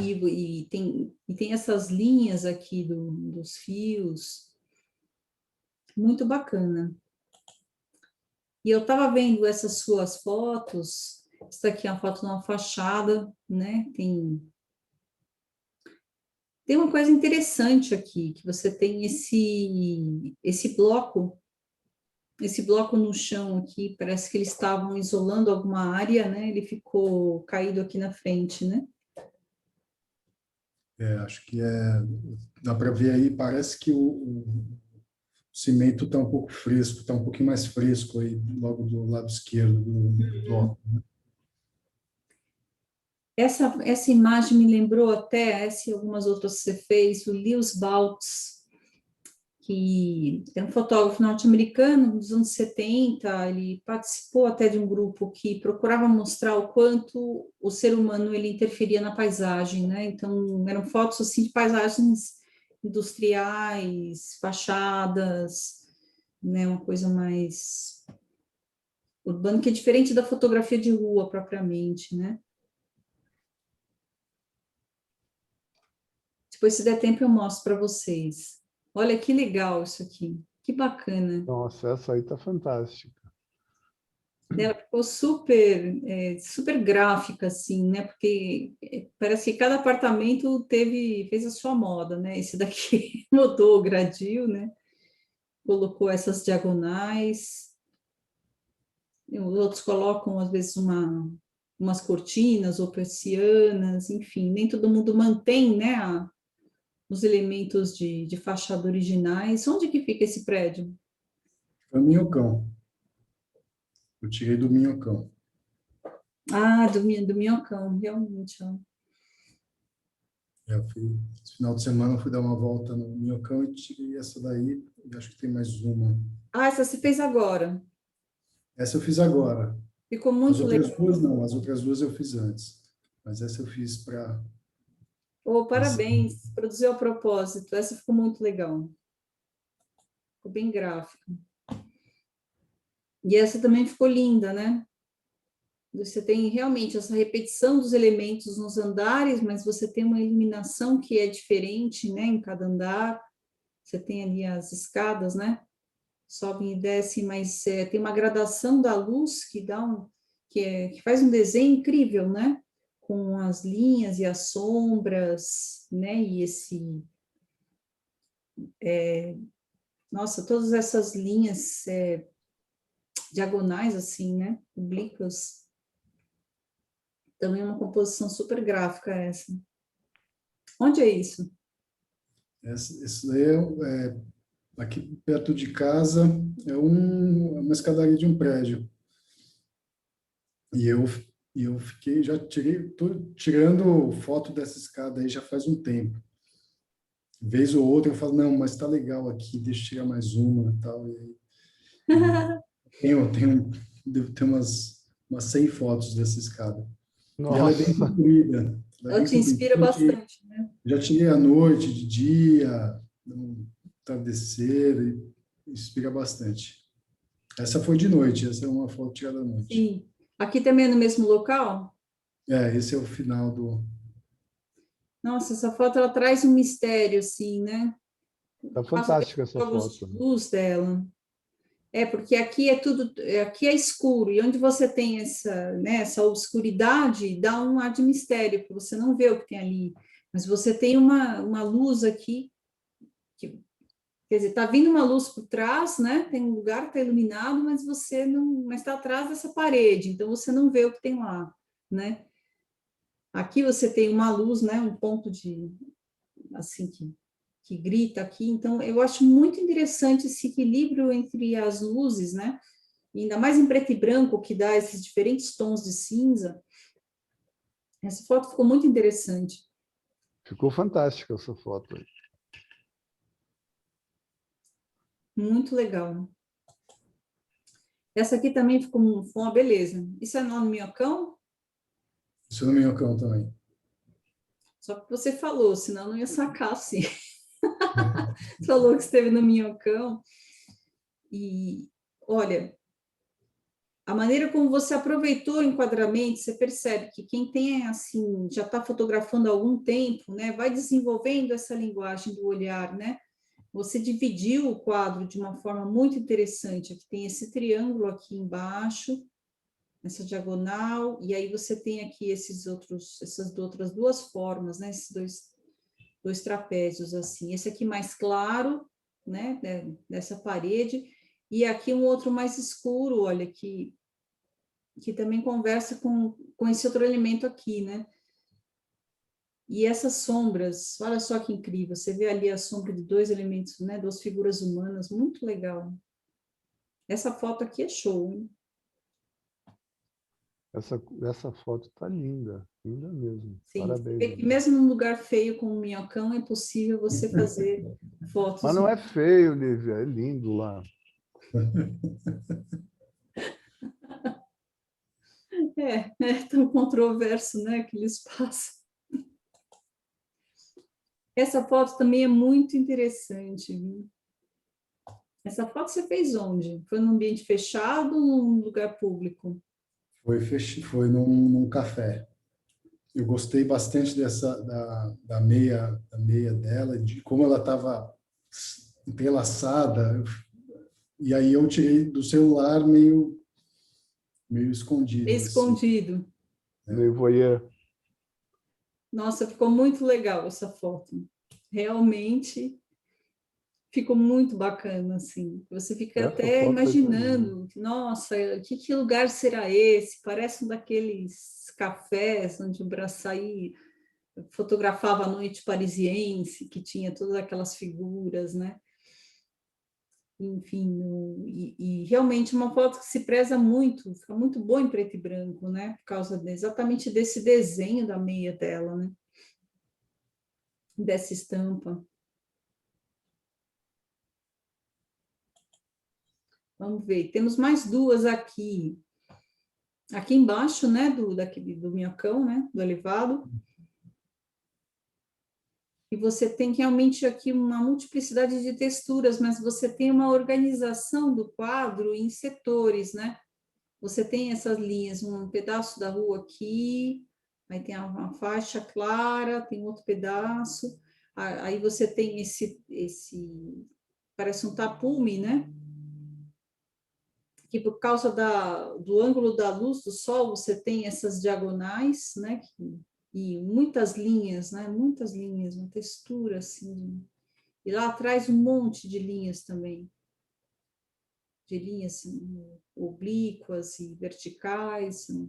E tem essas linhas aqui dos fios, muito bacana. E eu estava vendo essas suas fotos, essa aqui é uma foto de uma fachada, né? Tem uma coisa interessante aqui, que você tem esse bloco no chão aqui, parece que eles estavam isolando alguma área, né? Ele ficou caído aqui na frente, né? Acho que dá para ver aí, parece que o cimento está um pouco fresco, está um pouquinho mais fresco aí, logo do lado esquerdo do bloco. Essa imagem me lembrou até, essa e algumas outras que você fez, o Lewis Baltz, que é um fotógrafo norte-americano dos anos 70, ele participou até de um grupo que procurava mostrar o quanto o ser humano ele interferia na paisagem, né? Então, eram fotos assim de paisagens industriais, fachadas, né? Uma coisa mais urbana, que é diferente da fotografia de rua propriamente, né? Depois, se der tempo, eu mostro para vocês. Olha que legal isso aqui, que bacana. Nossa, essa aí está fantástica. Ela ficou super, super gráfica, assim, né? Porque parece que cada apartamento fez a sua moda, né? Esse daqui mudou o gradil, né? Colocou essas diagonais. E os outros colocam, às vezes, umas cortinas ou persianas, enfim, nem todo mundo mantém, né? Os elementos de fachada originais. Onde que fica esse prédio? Foi o Minhocão. Eu tirei do Minhocão. Ah, do Minhocão, realmente. Ó. Esse final de semana eu fui dar uma volta no Minhocão e tirei essa daí, e acho que tem mais uma. Ah, essa você fez agora. Essa eu fiz agora. Ficou As muito legal. outras duas não, as outras duas eu fiz antes. Mas essa eu fiz para... Oh, parabéns, produziu a propósito. Essa ficou muito legal. Ficou bem gráfica. E essa também ficou linda, né? Você tem realmente essa repetição dos elementos nos andares, mas você tem uma iluminação que é diferente, né, em cada andar. Você tem ali as escadas, né? Sobem e descem, mas tem uma gradação da luz que dá que faz um desenho incrível, né? Com as linhas e as sombras, né? E nossa, todas essas linhas diagonais, assim, né? Oblíquas. Também é uma composição super gráfica essa. Onde é isso? Esse daí aqui perto de casa, é uma escadaria de um prédio. E eu já estou tirando foto dessa escada aí já faz um tempo. vez ou outra eu falo, não, mas tá legal aqui, deixa eu tirar mais uma e tal. Devo ter umas 100 fotos dessa escada. E ela é bem Nossa, comprida. Ela é Ela bem te comprida. inspira bastante, né? Já tirei à noite, de dia, no entardecer, e inspira bastante. Essa foi de noite, essa é uma foto tirada à noite. Sim. Aqui também é no mesmo local? Esse é o final do... Nossa, essa foto ela traz um mistério, assim, né? tá Faço fantástica essa jogos de foto, né? luz dela. É, porque aqui é tudo, aqui é escuro, e onde você tem essa, né, essa obscuridade, dá um ar de mistério, porque você não vê o que tem ali. Mas você tem uma luz aqui, que, quer dizer, está vindo uma luz por trás, né? Tem um lugar que está iluminado, mas você não, mas está atrás dessa parede, então você não vê o que tem lá, né? Aqui você tem uma luz, né? Um ponto de, assim, que grita aqui. Então, eu acho muito interessante esse equilíbrio entre as luzes, né? E ainda mais em preto e branco, que dá esses diferentes tons de cinza. Essa foto ficou muito interessante, Ficou fantástica essa foto aí. muito legal. Essa aqui também ficou uma beleza. Isso é no Minhocão? Isso no Minhocão também. Só que você falou, senão não ia sacar assim. Falou que esteve no Minhocão. E, olha, a maneira como você aproveitou o enquadramento, você percebe que quem tem, assim, já está fotografando há algum tempo, né, vai desenvolvendo essa linguagem do olhar, né? Você dividiu o quadro de uma forma muito interessante. Aqui tem esse triângulo aqui embaixo, essa diagonal, e aí você tem aqui essas outras duas formas, né? Esses dois trapézios assim. Esse aqui mais claro, né? Dessa parede, e aqui um outro mais escuro, olha, que também conversa com esse outro elemento aqui, né? E essas sombras, olha só que incrível, você vê ali a sombra de dois elementos, né? Duas figuras humanas, muito legal. Essa foto aqui é show, hein? Essa foto tá linda, linda mesmo. Sim, você Parabéns, vê que André. mesmo num lugar feio como o Minhocão, é possível você fazer Mas fotos. não é feio, Lívia, é lindo lá. É tão controverso, né, aquele espaço. Essa foto também é muito interessante, viu? Essa foto você fez onde? Foi num ambiente fechado ou num lugar público? Foi num café. Eu gostei bastante da meia dela, de como ela estava entrelaçada. E aí eu tirei do celular meio escondido, assim. Escondido. Meio voyeur. Nossa, ficou muito legal essa foto. Realmente ficou muito bacana, assim. Você fica Essa até foto aí tá linda. imaginando, nossa, que lugar será esse? Parece um daqueles cafés onde o Braçaí fotografava a noite parisiense, que tinha todas aquelas figuras, né? Enfim, e realmente uma foto que se preza muito, fica muito boa em preto e branco, né? Por causa exatamente desse desenho da meia dela, né? Dessa estampa. Vamos ver, temos mais duas aqui. Aqui embaixo, né, do minhocão, né, do elevado. E você tem realmente aqui uma multiplicidade de texturas, mas você tem uma organização do quadro em setores, né? Você tem essas linhas, um pedaço da rua aqui, aí tem uma faixa clara, tem outro pedaço, aí você tem parece um tapume, né? Que por causa do ângulo da luz do sol, você tem essas diagonais, né? E muitas linhas, né? Muitas linhas, uma textura assim. E lá atrás um monte de linhas também, de linhas assim, oblíquas e verticais. Né?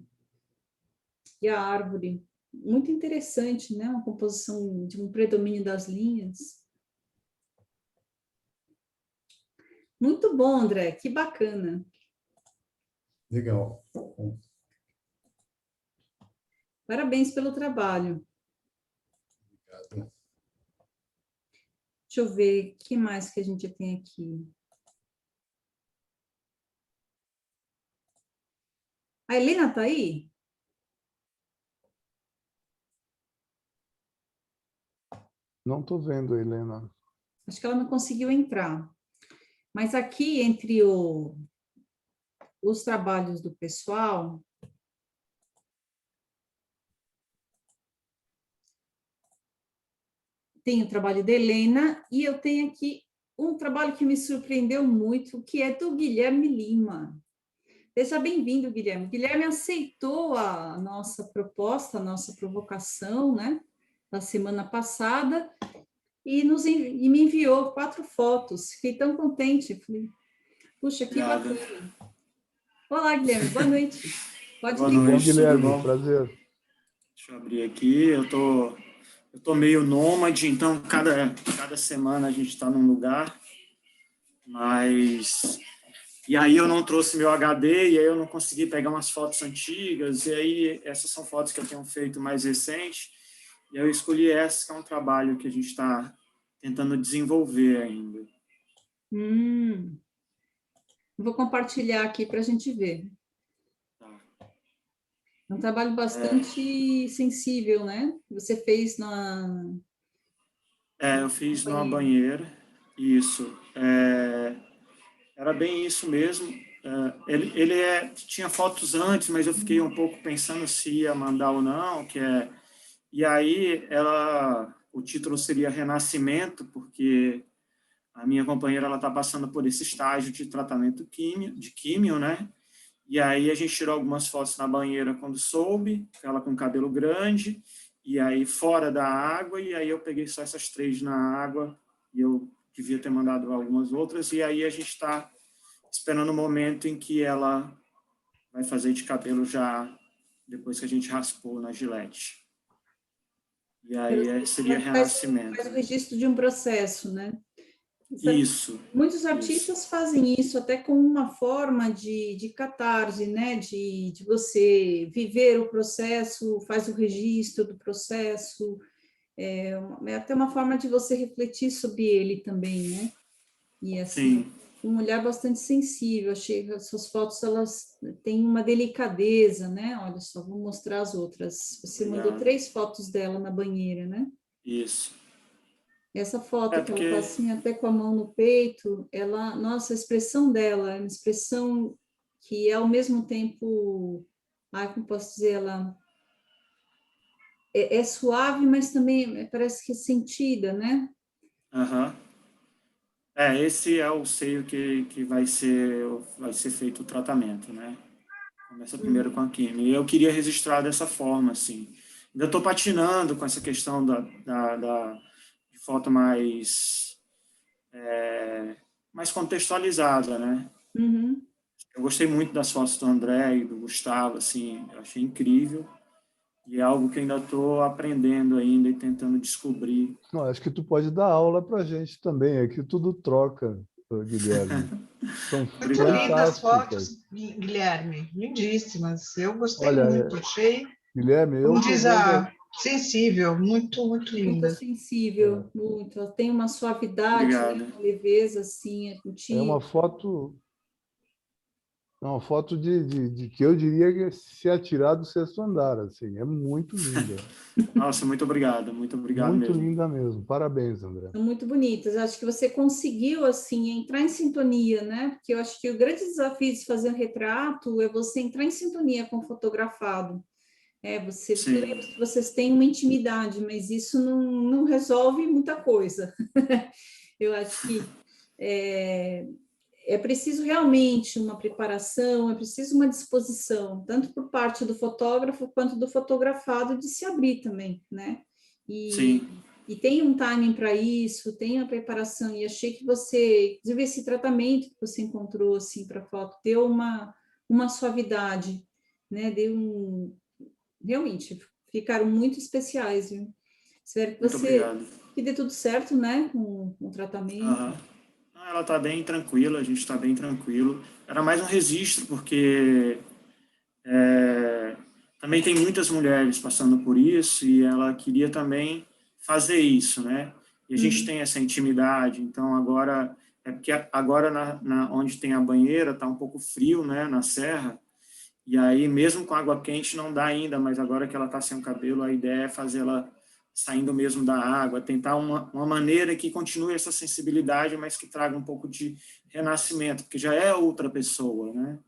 E a árvore, muito interessante, né? Uma composição de um predomínio das linhas. Muito bom, André, que bacana. Legal. Bom, Parabéns pelo trabalho. obrigado. Deixa eu ver, o que mais que a gente tem aqui? A Helena está aí? Não estou vendo, Helena. Acho que ela não conseguiu entrar. Mas aqui, entre os trabalhos do pessoal, tem o trabalho da Helena e eu tenho aqui um trabalho que me surpreendeu muito, que é do Guilherme Lima. Seja bem-vindo, Guilherme. Guilherme aceitou a nossa proposta, a nossa provocação, né, da semana passada, e me enviou 4 fotos. Fiquei tão contente. Falei, puxa, que Obrigado. bacana. Olá, Guilherme, boa noite. Pode Boa ligar. Bom, noite, tudo Guilherme, bom? prazer. Deixa eu abrir aqui. Eu tô meio nômade, então cada semana a gente está num lugar, mas... E aí eu não trouxe meu HD, e aí eu não consegui pegar umas fotos antigas, e aí essas são fotos que eu tenho feito mais recente, e eu escolhi essa, que é um trabalho que a gente está tentando desenvolver ainda. Vou compartilhar aqui para a gente ver. Tá. É um trabalho bastante sensível, né? Você fez Eu fiz numa banheira. banheira, isso. Era bem isso mesmo. Ele tinha fotos antes, mas eu fiquei um pouco pensando se ia mandar ou não, e aí o título seria Renascimento, porque a minha companheira ela está passando por esse estágio de tratamento de químio, né? E aí a gente tirou algumas fotos na banheira quando soube, ela com cabelo grande, e aí fora da água, e aí eu peguei só essas 3 na água, e eu devia ter mandado algumas outras, e aí a gente está esperando o momento em que ela vai fazer de cabelo já depois que a gente raspou na Gillette. E aí seria Renascimento. Faz o registro de um processo, né? Isso. Muitos Isso. artistas fazem isso até como uma forma de catarse, né? De você viver o processo, faz o registro do processo, é até uma forma de você refletir sobre ele também, né? E assim, Sim. um olhar bastante sensível. Achei que as suas fotos elas têm uma delicadeza, né? Olha só, vou mostrar as outras. Você Obrigado. mandou 3 fotos dela na banheira, né? Isso. Essa foto que ela Porque... está assim, até com a mão no peito, ela, nossa, a expressão dela é uma expressão que é ao mesmo tempo, como posso dizer, ela é suave, mas também parece que é sentida, né? Uhum. Esse é o seio que vai ser feito o tratamento, né? Começa primeiro com a química. E eu queria registrar dessa forma, assim. Ainda estou patinando com essa questão de foto mais contextualizada, né? Uhum. Eu gostei muito das fotos do André e do Gustavo, assim, eu achei incrível. E é algo que ainda estou aprendendo ainda e tentando descobrir. Não, acho que tu pode dar aula para a gente também. Aqui tudo troca, Guilherme. São Muito lindas fantásticas. fotos, Guilherme, lindíssimas. Eu gostei Olha, muito, achei, Guilherme, eu como estou diz vendo... sensível, muito, muito Muito linda. sensível, muito. Ela tem uma suavidade, né? Obrigado. Uma leveza, assim, É uma foto... É uma foto de que eu diria que é se atirar do 6º andar, assim. É muito linda. Nossa, muito obrigado Muito mesmo. linda mesmo. Parabéns, André. São muito bonitas. Acho que você conseguiu, assim, entrar em sintonia, né? Porque eu acho que o grande desafio de fazer um retrato é você entrar em sintonia com o fotografado. Você lembra Sim. que vocês têm uma intimidade, mas isso não resolve muita coisa. Eu acho que é preciso realmente uma preparação, é preciso uma disposição, tanto por parte do fotógrafo quanto do fotografado, de se abrir também, né? Sim. E tem um timing para isso, tem a preparação, e achei que você, inclusive esse tratamento que você encontrou assim para a foto, deu uma suavidade, né? Realmente, ficaram muito especiais, viu? Espero Muito obrigado. que dê tudo certo, né, com o tratamento. Uhum. Ela está bem tranquila, a gente está bem tranquilo. Era mais um registro, porque também tem muitas mulheres passando por isso e ela queria também fazer isso, né? E a gente tem essa intimidade, então agora... É porque agora, onde tem a banheira, está um pouco frio, né, na serra, e aí, mesmo com água quente, não dá ainda, mas agora que ela está sem o cabelo, a ideia é fazê-la saindo mesmo da água, tentar uma maneira que continue essa sensibilidade, mas que traga um pouco de renascimento, porque já é outra pessoa, né?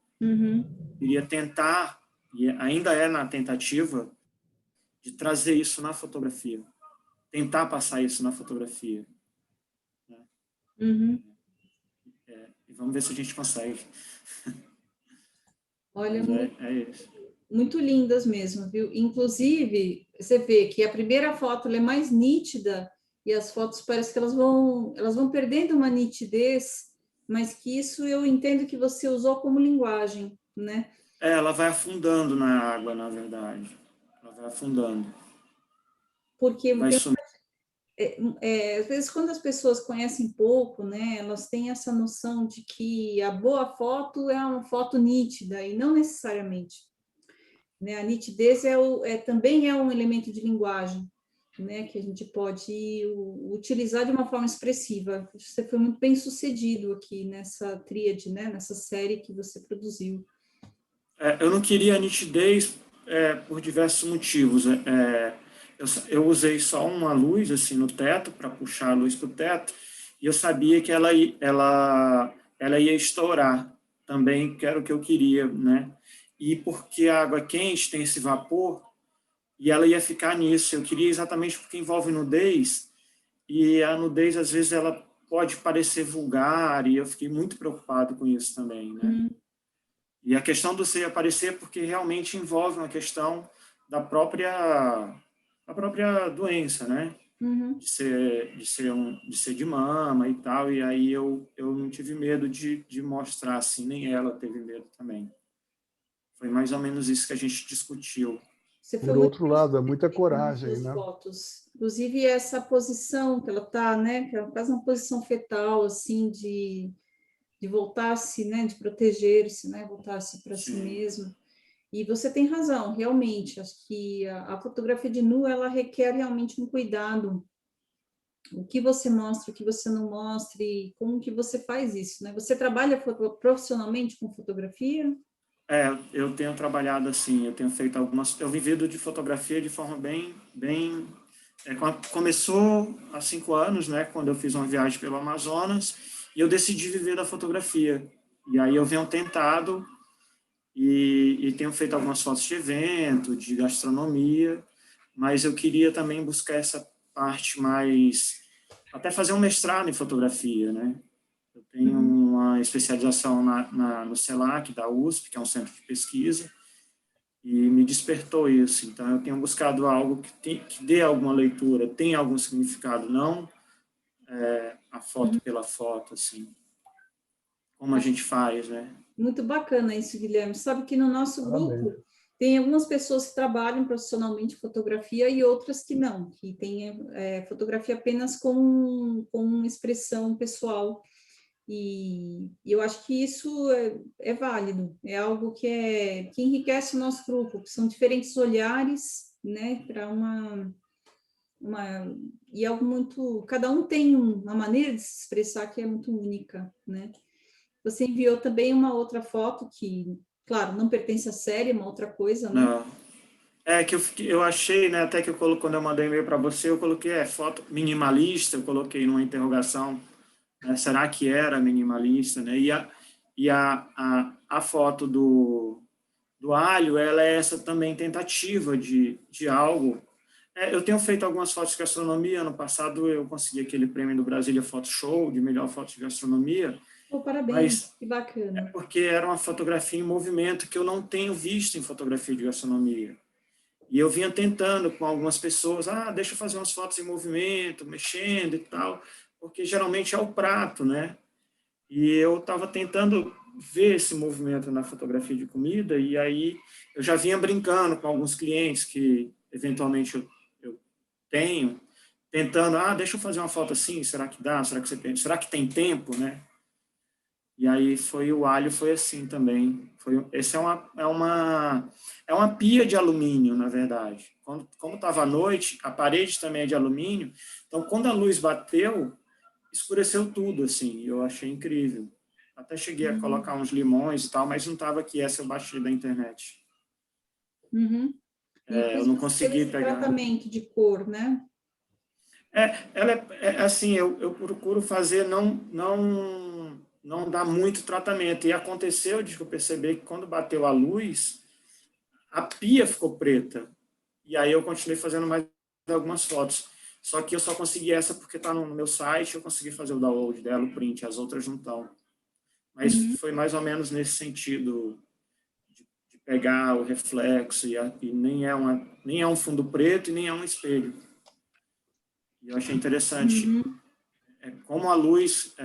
Queria tentar, e ainda é na tentativa, de trazer isso na fotografia, tentar passar isso na fotografia. Né? E vamos ver se a gente consegue. Olha, É isso. muito lindas mesmo, viu? Inclusive, você vê que a primeira foto ela é mais nítida e as fotos parece que elas vão perdendo uma nitidez, mas que isso eu entendo que você usou como linguagem, né? Ela vai afundando na água, na verdade. Ela vai afundando. Porque Vai às vezes quando as pessoas conhecem pouco, né, elas têm essa noção de que a boa foto é uma foto nítida e não necessariamente. Né? A nitidez também é um elemento de linguagem, né? Que a gente pode utilizar de uma forma expressiva. Você foi muito bem sucedido aqui nessa tríade, né? Nessa série que você produziu. Eu não queria nitidez por diversos motivos. Eu usei só uma luz assim no teto para puxar a luz para o teto e eu sabia que ela ia estourar também, que era o que eu queria, né? E porque a água quente tem esse vapor e ela ia ficar nisso. Eu queria exatamente porque envolve nudez e a nudez às vezes ela pode parecer vulgar e eu fiquei muito preocupado com isso também, né? E a questão do ser aparecer porque realmente envolve uma questão da própria doença, né? De ser de mama e tal, e aí eu não tive medo de mostrar assim, nem ela teve medo também. Foi mais ou menos isso que a gente discutiu. Por outro lado, é muita coragem, né? Fotos. Inclusive essa posição que ela está, né? Que ela faz uma posição fetal, assim, de voltar-se, né? De proteger-se, né? Voltar-se para si mesmo. E você tem razão, realmente. Acho que a fotografia de nu, ela requer realmente um cuidado. O que você mostra, o que você não mostra e como que você faz isso, né? Você trabalha profissionalmente com fotografia? Eu tenho trabalhado assim, eu tenho feito eu vivido de fotografia de forma bem começou há 5 anos, né, quando eu fiz uma viagem pelo Amazonas, e eu decidi viver da fotografia. E aí eu venho tentado e tenho feito algumas fotos de evento, de gastronomia, mas eu queria também buscar essa parte mais... até fazer um mestrado em fotografia, né? Eu tenho uma especialização no CELAC, da USP, que é um centro de pesquisa, e me despertou isso. Então, eu tenho buscado algo que dê alguma leitura, tem algum significado, não a foto pela foto, assim, como a gente faz, né? Muito bacana isso, Guilherme. Sabe que no nosso grupo tem algumas pessoas que trabalham profissionalmente fotografia e outras que não, que têm fotografia apenas com expressão pessoal. E eu acho que isso é válido, é algo que enriquece o nosso grupo, que são diferentes olhares, né, para e algo muito, cada um tem uma maneira de se expressar que é muito única, né? Você enviou também uma outra foto que, claro, não pertence à série, é uma outra coisa, né? Não. Que eu achei, né, até que quando eu mandei e-mail para você, eu coloquei foto minimalista, eu coloquei numa interrogação, né, será que era minimalista, né? E a foto do alho, ela é essa também tentativa de algo. Eu tenho feito algumas fotos de gastronomia, ano passado eu consegui aquele prêmio do Brasília Photo Show, de melhor foto de gastronomia. Parabéns, que bacana. Porque era uma fotografia em movimento que eu não tenho visto em fotografia de gastronomia. E eu vinha tentando com algumas pessoas, deixa eu fazer umas fotos em movimento, mexendo e tal, porque geralmente é o prato, né? E eu estava tentando ver esse movimento na fotografia de comida, e aí eu já vinha brincando com alguns clientes que, eventualmente, eu tenho, tentando, deixa eu fazer uma foto assim, será que dá? Será que tem tempo, né? E aí o alho foi assim também. Esse é uma pia de alumínio, na verdade. Como estava à noite, a parede também é de alumínio, então quando a luz bateu, escureceu tudo, assim, eu achei incrível. Até cheguei a colocar uns limões e tal, mas não estava aqui, essa eu baixei da internet. Uhum. E por Eu isso não você teve consegui esse pegar. tratamento de cor, né? Ela é assim, eu procuro fazer não dar muito tratamento. E aconteceu de que eu percebi que quando bateu a luz, a pia ficou preta. E aí eu continuei fazendo mais algumas fotos. Só que eu só consegui essa porque está no meu site, eu consegui fazer o download dela, o print, as outras não estão. Mas Uhum. foi mais ou menos nesse sentido de pegar o reflexo e nem é um fundo preto e nem é um espelho. E eu achei interessante Uhum. como a luz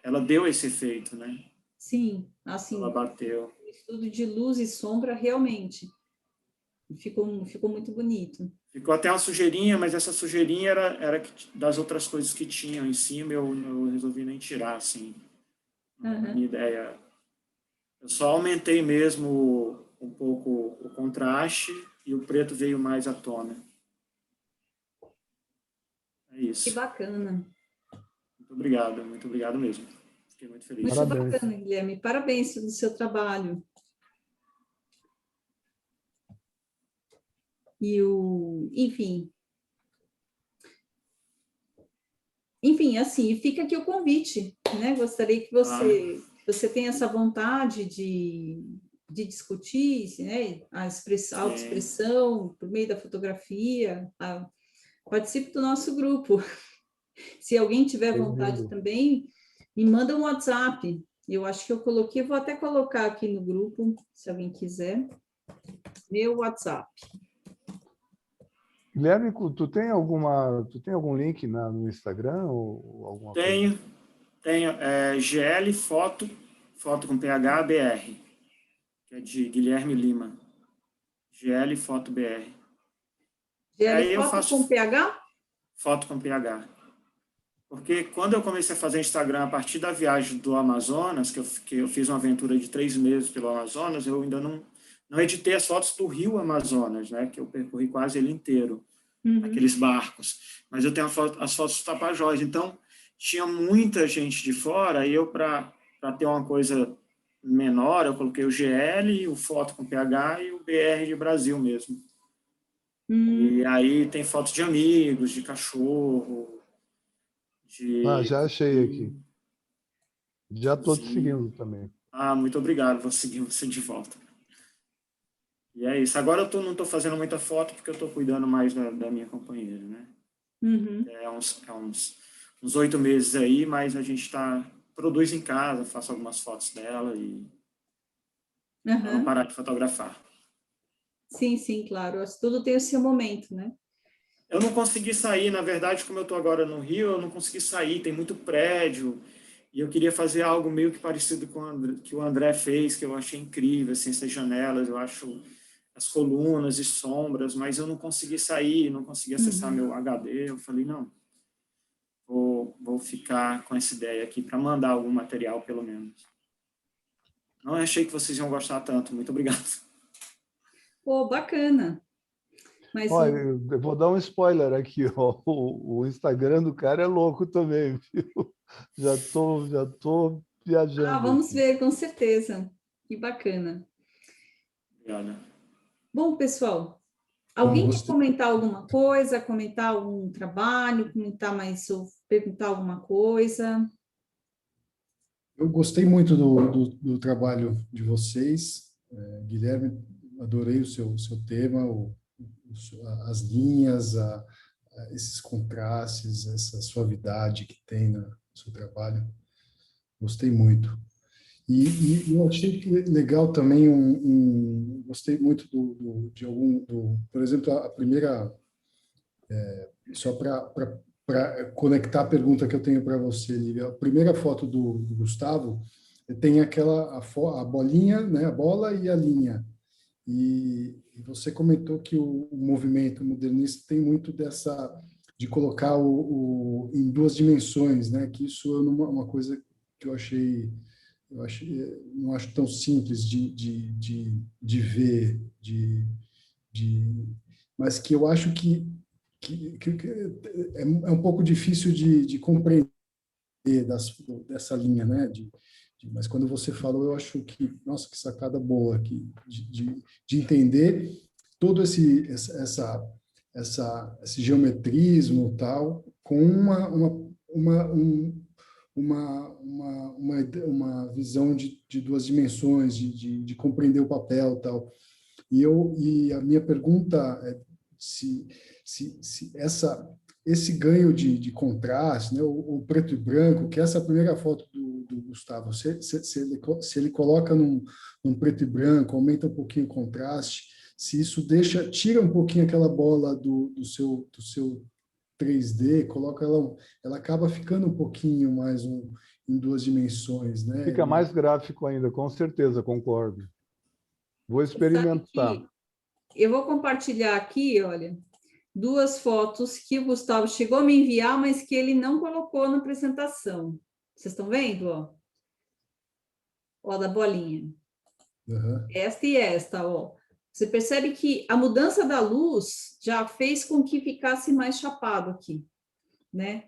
ela deu esse efeito, né? Sim, Ela assim, bateu. o estudo de luz e sombra realmente ficou muito bonito. Ficou até uma sujeirinha, mas essa sujeirinha era das outras coisas que tinham em cima, eu resolvi nem tirar, assim. A Uhum. minha ideia. Eu só aumentei mesmo um pouco o contraste e o preto veio mais à tona. É Que isso. bacana. Muito obrigado mesmo. Fiquei muito feliz. Muito Parabéns. bacana, Guilherme. Parabéns pelo seu trabalho. Enfim, assim, fica aqui o convite, né? Gostaria que Ah, você tenha essa vontade de discutir, né? A sim. autoexpressão por meio da fotografia. Participe do nosso grupo. Se alguém tiver vontade Bem-vindo. também, me manda um WhatsApp. Eu acho que eu coloquei, vou até colocar aqui no grupo, se alguém quiser, meu WhatsApp. Guilherme, tu tem algum link no Instagram ou alguma coisa? Tenho GL foto com PH BR, que é de Guilherme Lima. GL Foto BR. GL Aí eu Foto com faço PH? foto com PH. Porque quando eu comecei a fazer Instagram a partir da viagem do Amazonas, que eu fiz uma aventura de 3 meses pelo Amazonas, eu ainda não editei as fotos do Rio Amazonas, né, que eu percorri quase ele inteiro, Uhum. aqueles barcos. Mas eu tenho as fotos do Tapajós. Então, tinha muita gente de fora, e eu, para ter uma coisa menor, eu coloquei o GL, o foto com PH e o BR de Brasil mesmo. E aí tem fotos de amigos, de cachorro, de Já achei aqui. cozinha. Já estou te seguindo também. Muito obrigado, vou seguir você de volta. E é isso. Agora não estou fazendo muita foto porque eu estou cuidando mais da minha companheira, né? Uhum. Uns 8 meses aí, mas a gente produz em casa, faço algumas fotos dela e para não Uhum. parar de fotografar. Sim, sim, claro. Tudo tem o seu momento, né? Eu não consegui sair, na verdade, como eu estou agora no Rio, eu não consegui sair, tem muito prédio, e eu queria fazer algo meio que parecido com que o André fez, que eu achei incrível, assim, essas janelas, eu acho as colunas e sombras, mas eu não consegui sair, não consegui acessar meu HD, eu falei, não, vou ficar com essa ideia aqui para mandar algum material, pelo menos. Não achei que vocês iam gostar tanto, muito obrigado. Pô, bacana. Mas Olha, eu vou dar um spoiler aqui, ó. O Instagram do cara é louco também, viu? Já tô viajando vamos aqui. ver, com certeza. Que bacana. Obrigado. Bom, pessoal, Bom, alguém quer comentar alguma coisa, comentar algum trabalho, comentar mais ou perguntar alguma coisa? eu gostei muito do trabalho de vocês. Guilherme, adorei o seu tema, as linhas, esses contrastes, essa suavidade que tem no seu trabalho. Gostei muito. E eu achei legal também gostei muito por exemplo, a primeira, só para conectar a pergunta que eu tenho para você, Lívia, a primeira foto do Gustavo tem a bolinha, né, a bola e a linha. E você comentou que o movimento modernista tem muito de colocar em duas dimensões, né? Que isso é uma coisa que eu achei não acho tão simples de ver, mas que eu acho que é um pouco difícil de compreender dessa linha, né? Mas quando você falou, eu acho que, nossa, que sacada boa aqui, de entender todo esse geometrismo tal, com uma visão de duas dimensões, de compreender o papel tal. E a minha pergunta é se esse ganho de contraste, né, o preto e branco, que essa primeira foto do Gustavo, se ele coloca num preto e branco, aumenta um pouquinho o contraste, se isso tira um pouquinho aquela bola do seu 3D, coloca ela acaba ficando um pouquinho mais em duas dimensões, né? Fica mais gráfico ainda, com certeza, concordo. Vou experimentar. Eu vou compartilhar aqui, olha, duas fotos que o Gustavo chegou a me enviar, mas que ele não colocou na apresentação. Vocês estão vendo? Ó, da bolinha. Uhum. Esta e esta, ó. Você percebe que a mudança da luz já fez com que ficasse mais chapado aqui, né?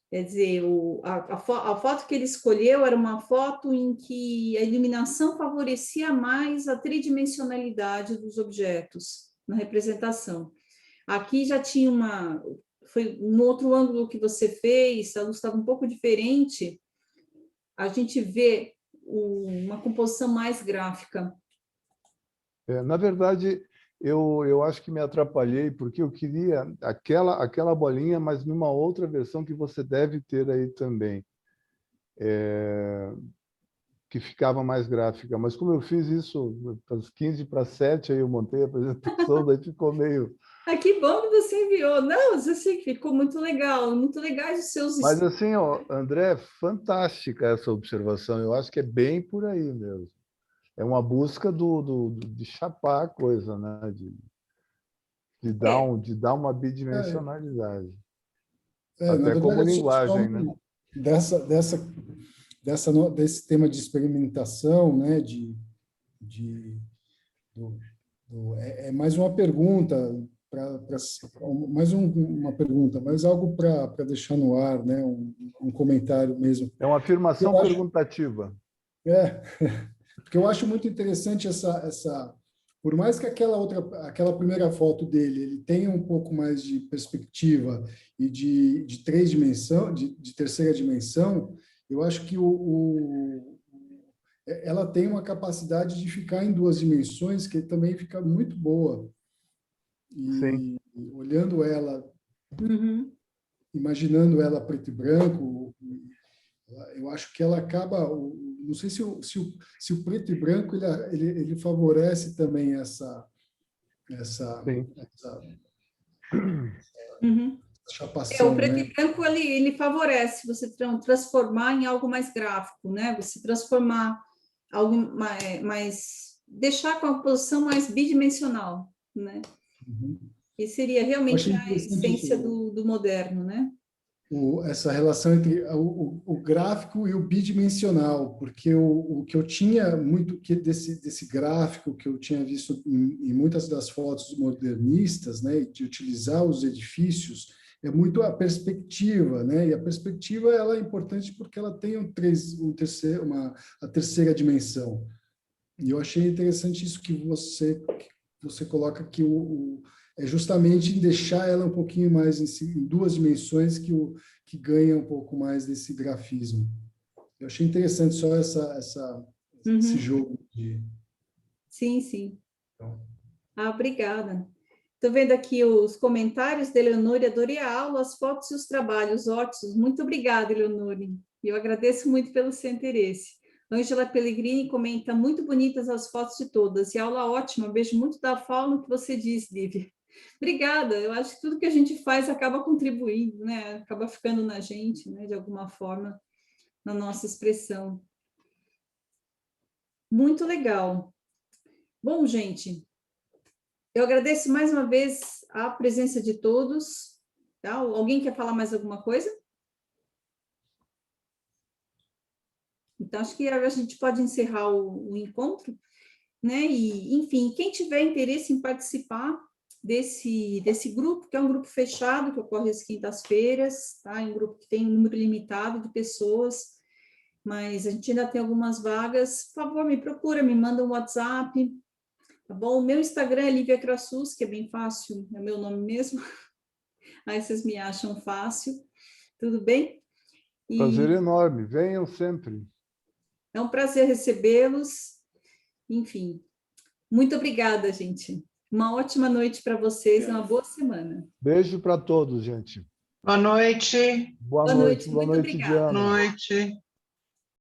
Quer dizer, a foto que ele escolheu era uma foto em que a iluminação favorecia mais a tridimensionalidade dos objetos na representação. Aqui já tinha foi um outro ângulo que você fez, a luz estava um pouco diferente, a gente vê uma composição mais gráfica. Na verdade, eu acho que me atrapalhei, porque eu queria aquela bolinha, mas numa outra versão que você deve ter aí também, que ficava mais gráfica. Mas como eu fiz isso às 6:45, aí eu montei a apresentação, daí ficou meio... Ah, que bom que você enviou. Não, assim, ficou muito legais os seus... Mas assim, ó, André, fantástica essa observação. Eu acho que é bem por aí mesmo. É uma busca de chapar a coisa, né? De dar uma bidimensionalidade. Na Até como verdade, linguagem, né? Desse tema de experimentação, né? É mais uma pergunta, uma pergunta, mais algo para deixar no ar, né? Um comentário mesmo. É uma afirmação perguntativa. Porque eu acho muito interessante por mais que aquela primeira foto dele, ele tenha um pouco mais de perspectiva e de três dimensões, de terceira dimensão, eu acho que ela tem uma capacidade de ficar em duas dimensões que também fica muito boa. Sim. Olhando ela, imaginando ela preto e branco, eu acho que ela acaba... Não sei se o preto e branco ele favorece também essa chapação, o preto né? e branco ele favorece você transformar em algo mais gráfico, né? Você transformar algo mais deixar com a posição mais bidimensional, né? E seria realmente a essência do moderno, né? Essa relação entre o gráfico e o bidimensional, porque o que eu tinha muito desse gráfico que eu tinha visto em muitas das fotos modernistas, né, de utilizar os edifícios, é muito a perspectiva, né? E a perspectiva ela é importante porque ela tem a terceira dimensão. E eu achei interessante isso que você coloca que é justamente deixar ela um pouquinho mais em duas dimensões que ganha um pouco mais desse grafismo. Eu achei interessante só esse jogo de... Sim, sim. Obrigada. Estou vendo aqui os comentários da Eleonore, adorei a aula, as fotos e os trabalhos ótimos. Muito obrigada, Eleonore. Eu agradeço muito pelo seu interesse. Ângela Pellegrini comenta, muito bonitas as fotos de todas, e aula ótima, beijo muito da Fala no que você diz, Lívia. Obrigada, eu acho que tudo que a gente faz acaba contribuindo, né? Acaba ficando na gente, né? De alguma forma, na nossa expressão. Muito legal. Bom, gente, eu agradeço mais uma vez a presença de todos. Tá? Alguém quer falar mais alguma coisa? Então, Então, acho que a gente pode encerrar o encontro, né? E, enfim, quem tiver interesse em participar desse grupo, que é um grupo fechado, que ocorre às quintas-feiras, tá? É um grupo que tem um número limitado de pessoas, mas a gente ainda tem algumas vagas. Por favor, me procura, me manda um WhatsApp, tá bom? O meu Instagram é Lívia Crassus, que é bem fácil, é meu nome mesmo. Aí vocês me acham fácil, tudo bem? Prazer enorme, venham sempre. É um prazer recebê-los. Enfim, muito obrigada, gente. Uma ótima noite para vocês, uma boa semana. Beijo para todos, gente. Boa noite. Boa Boa noite, noite, boa muito noite, obrigada. Diana. Boa noite.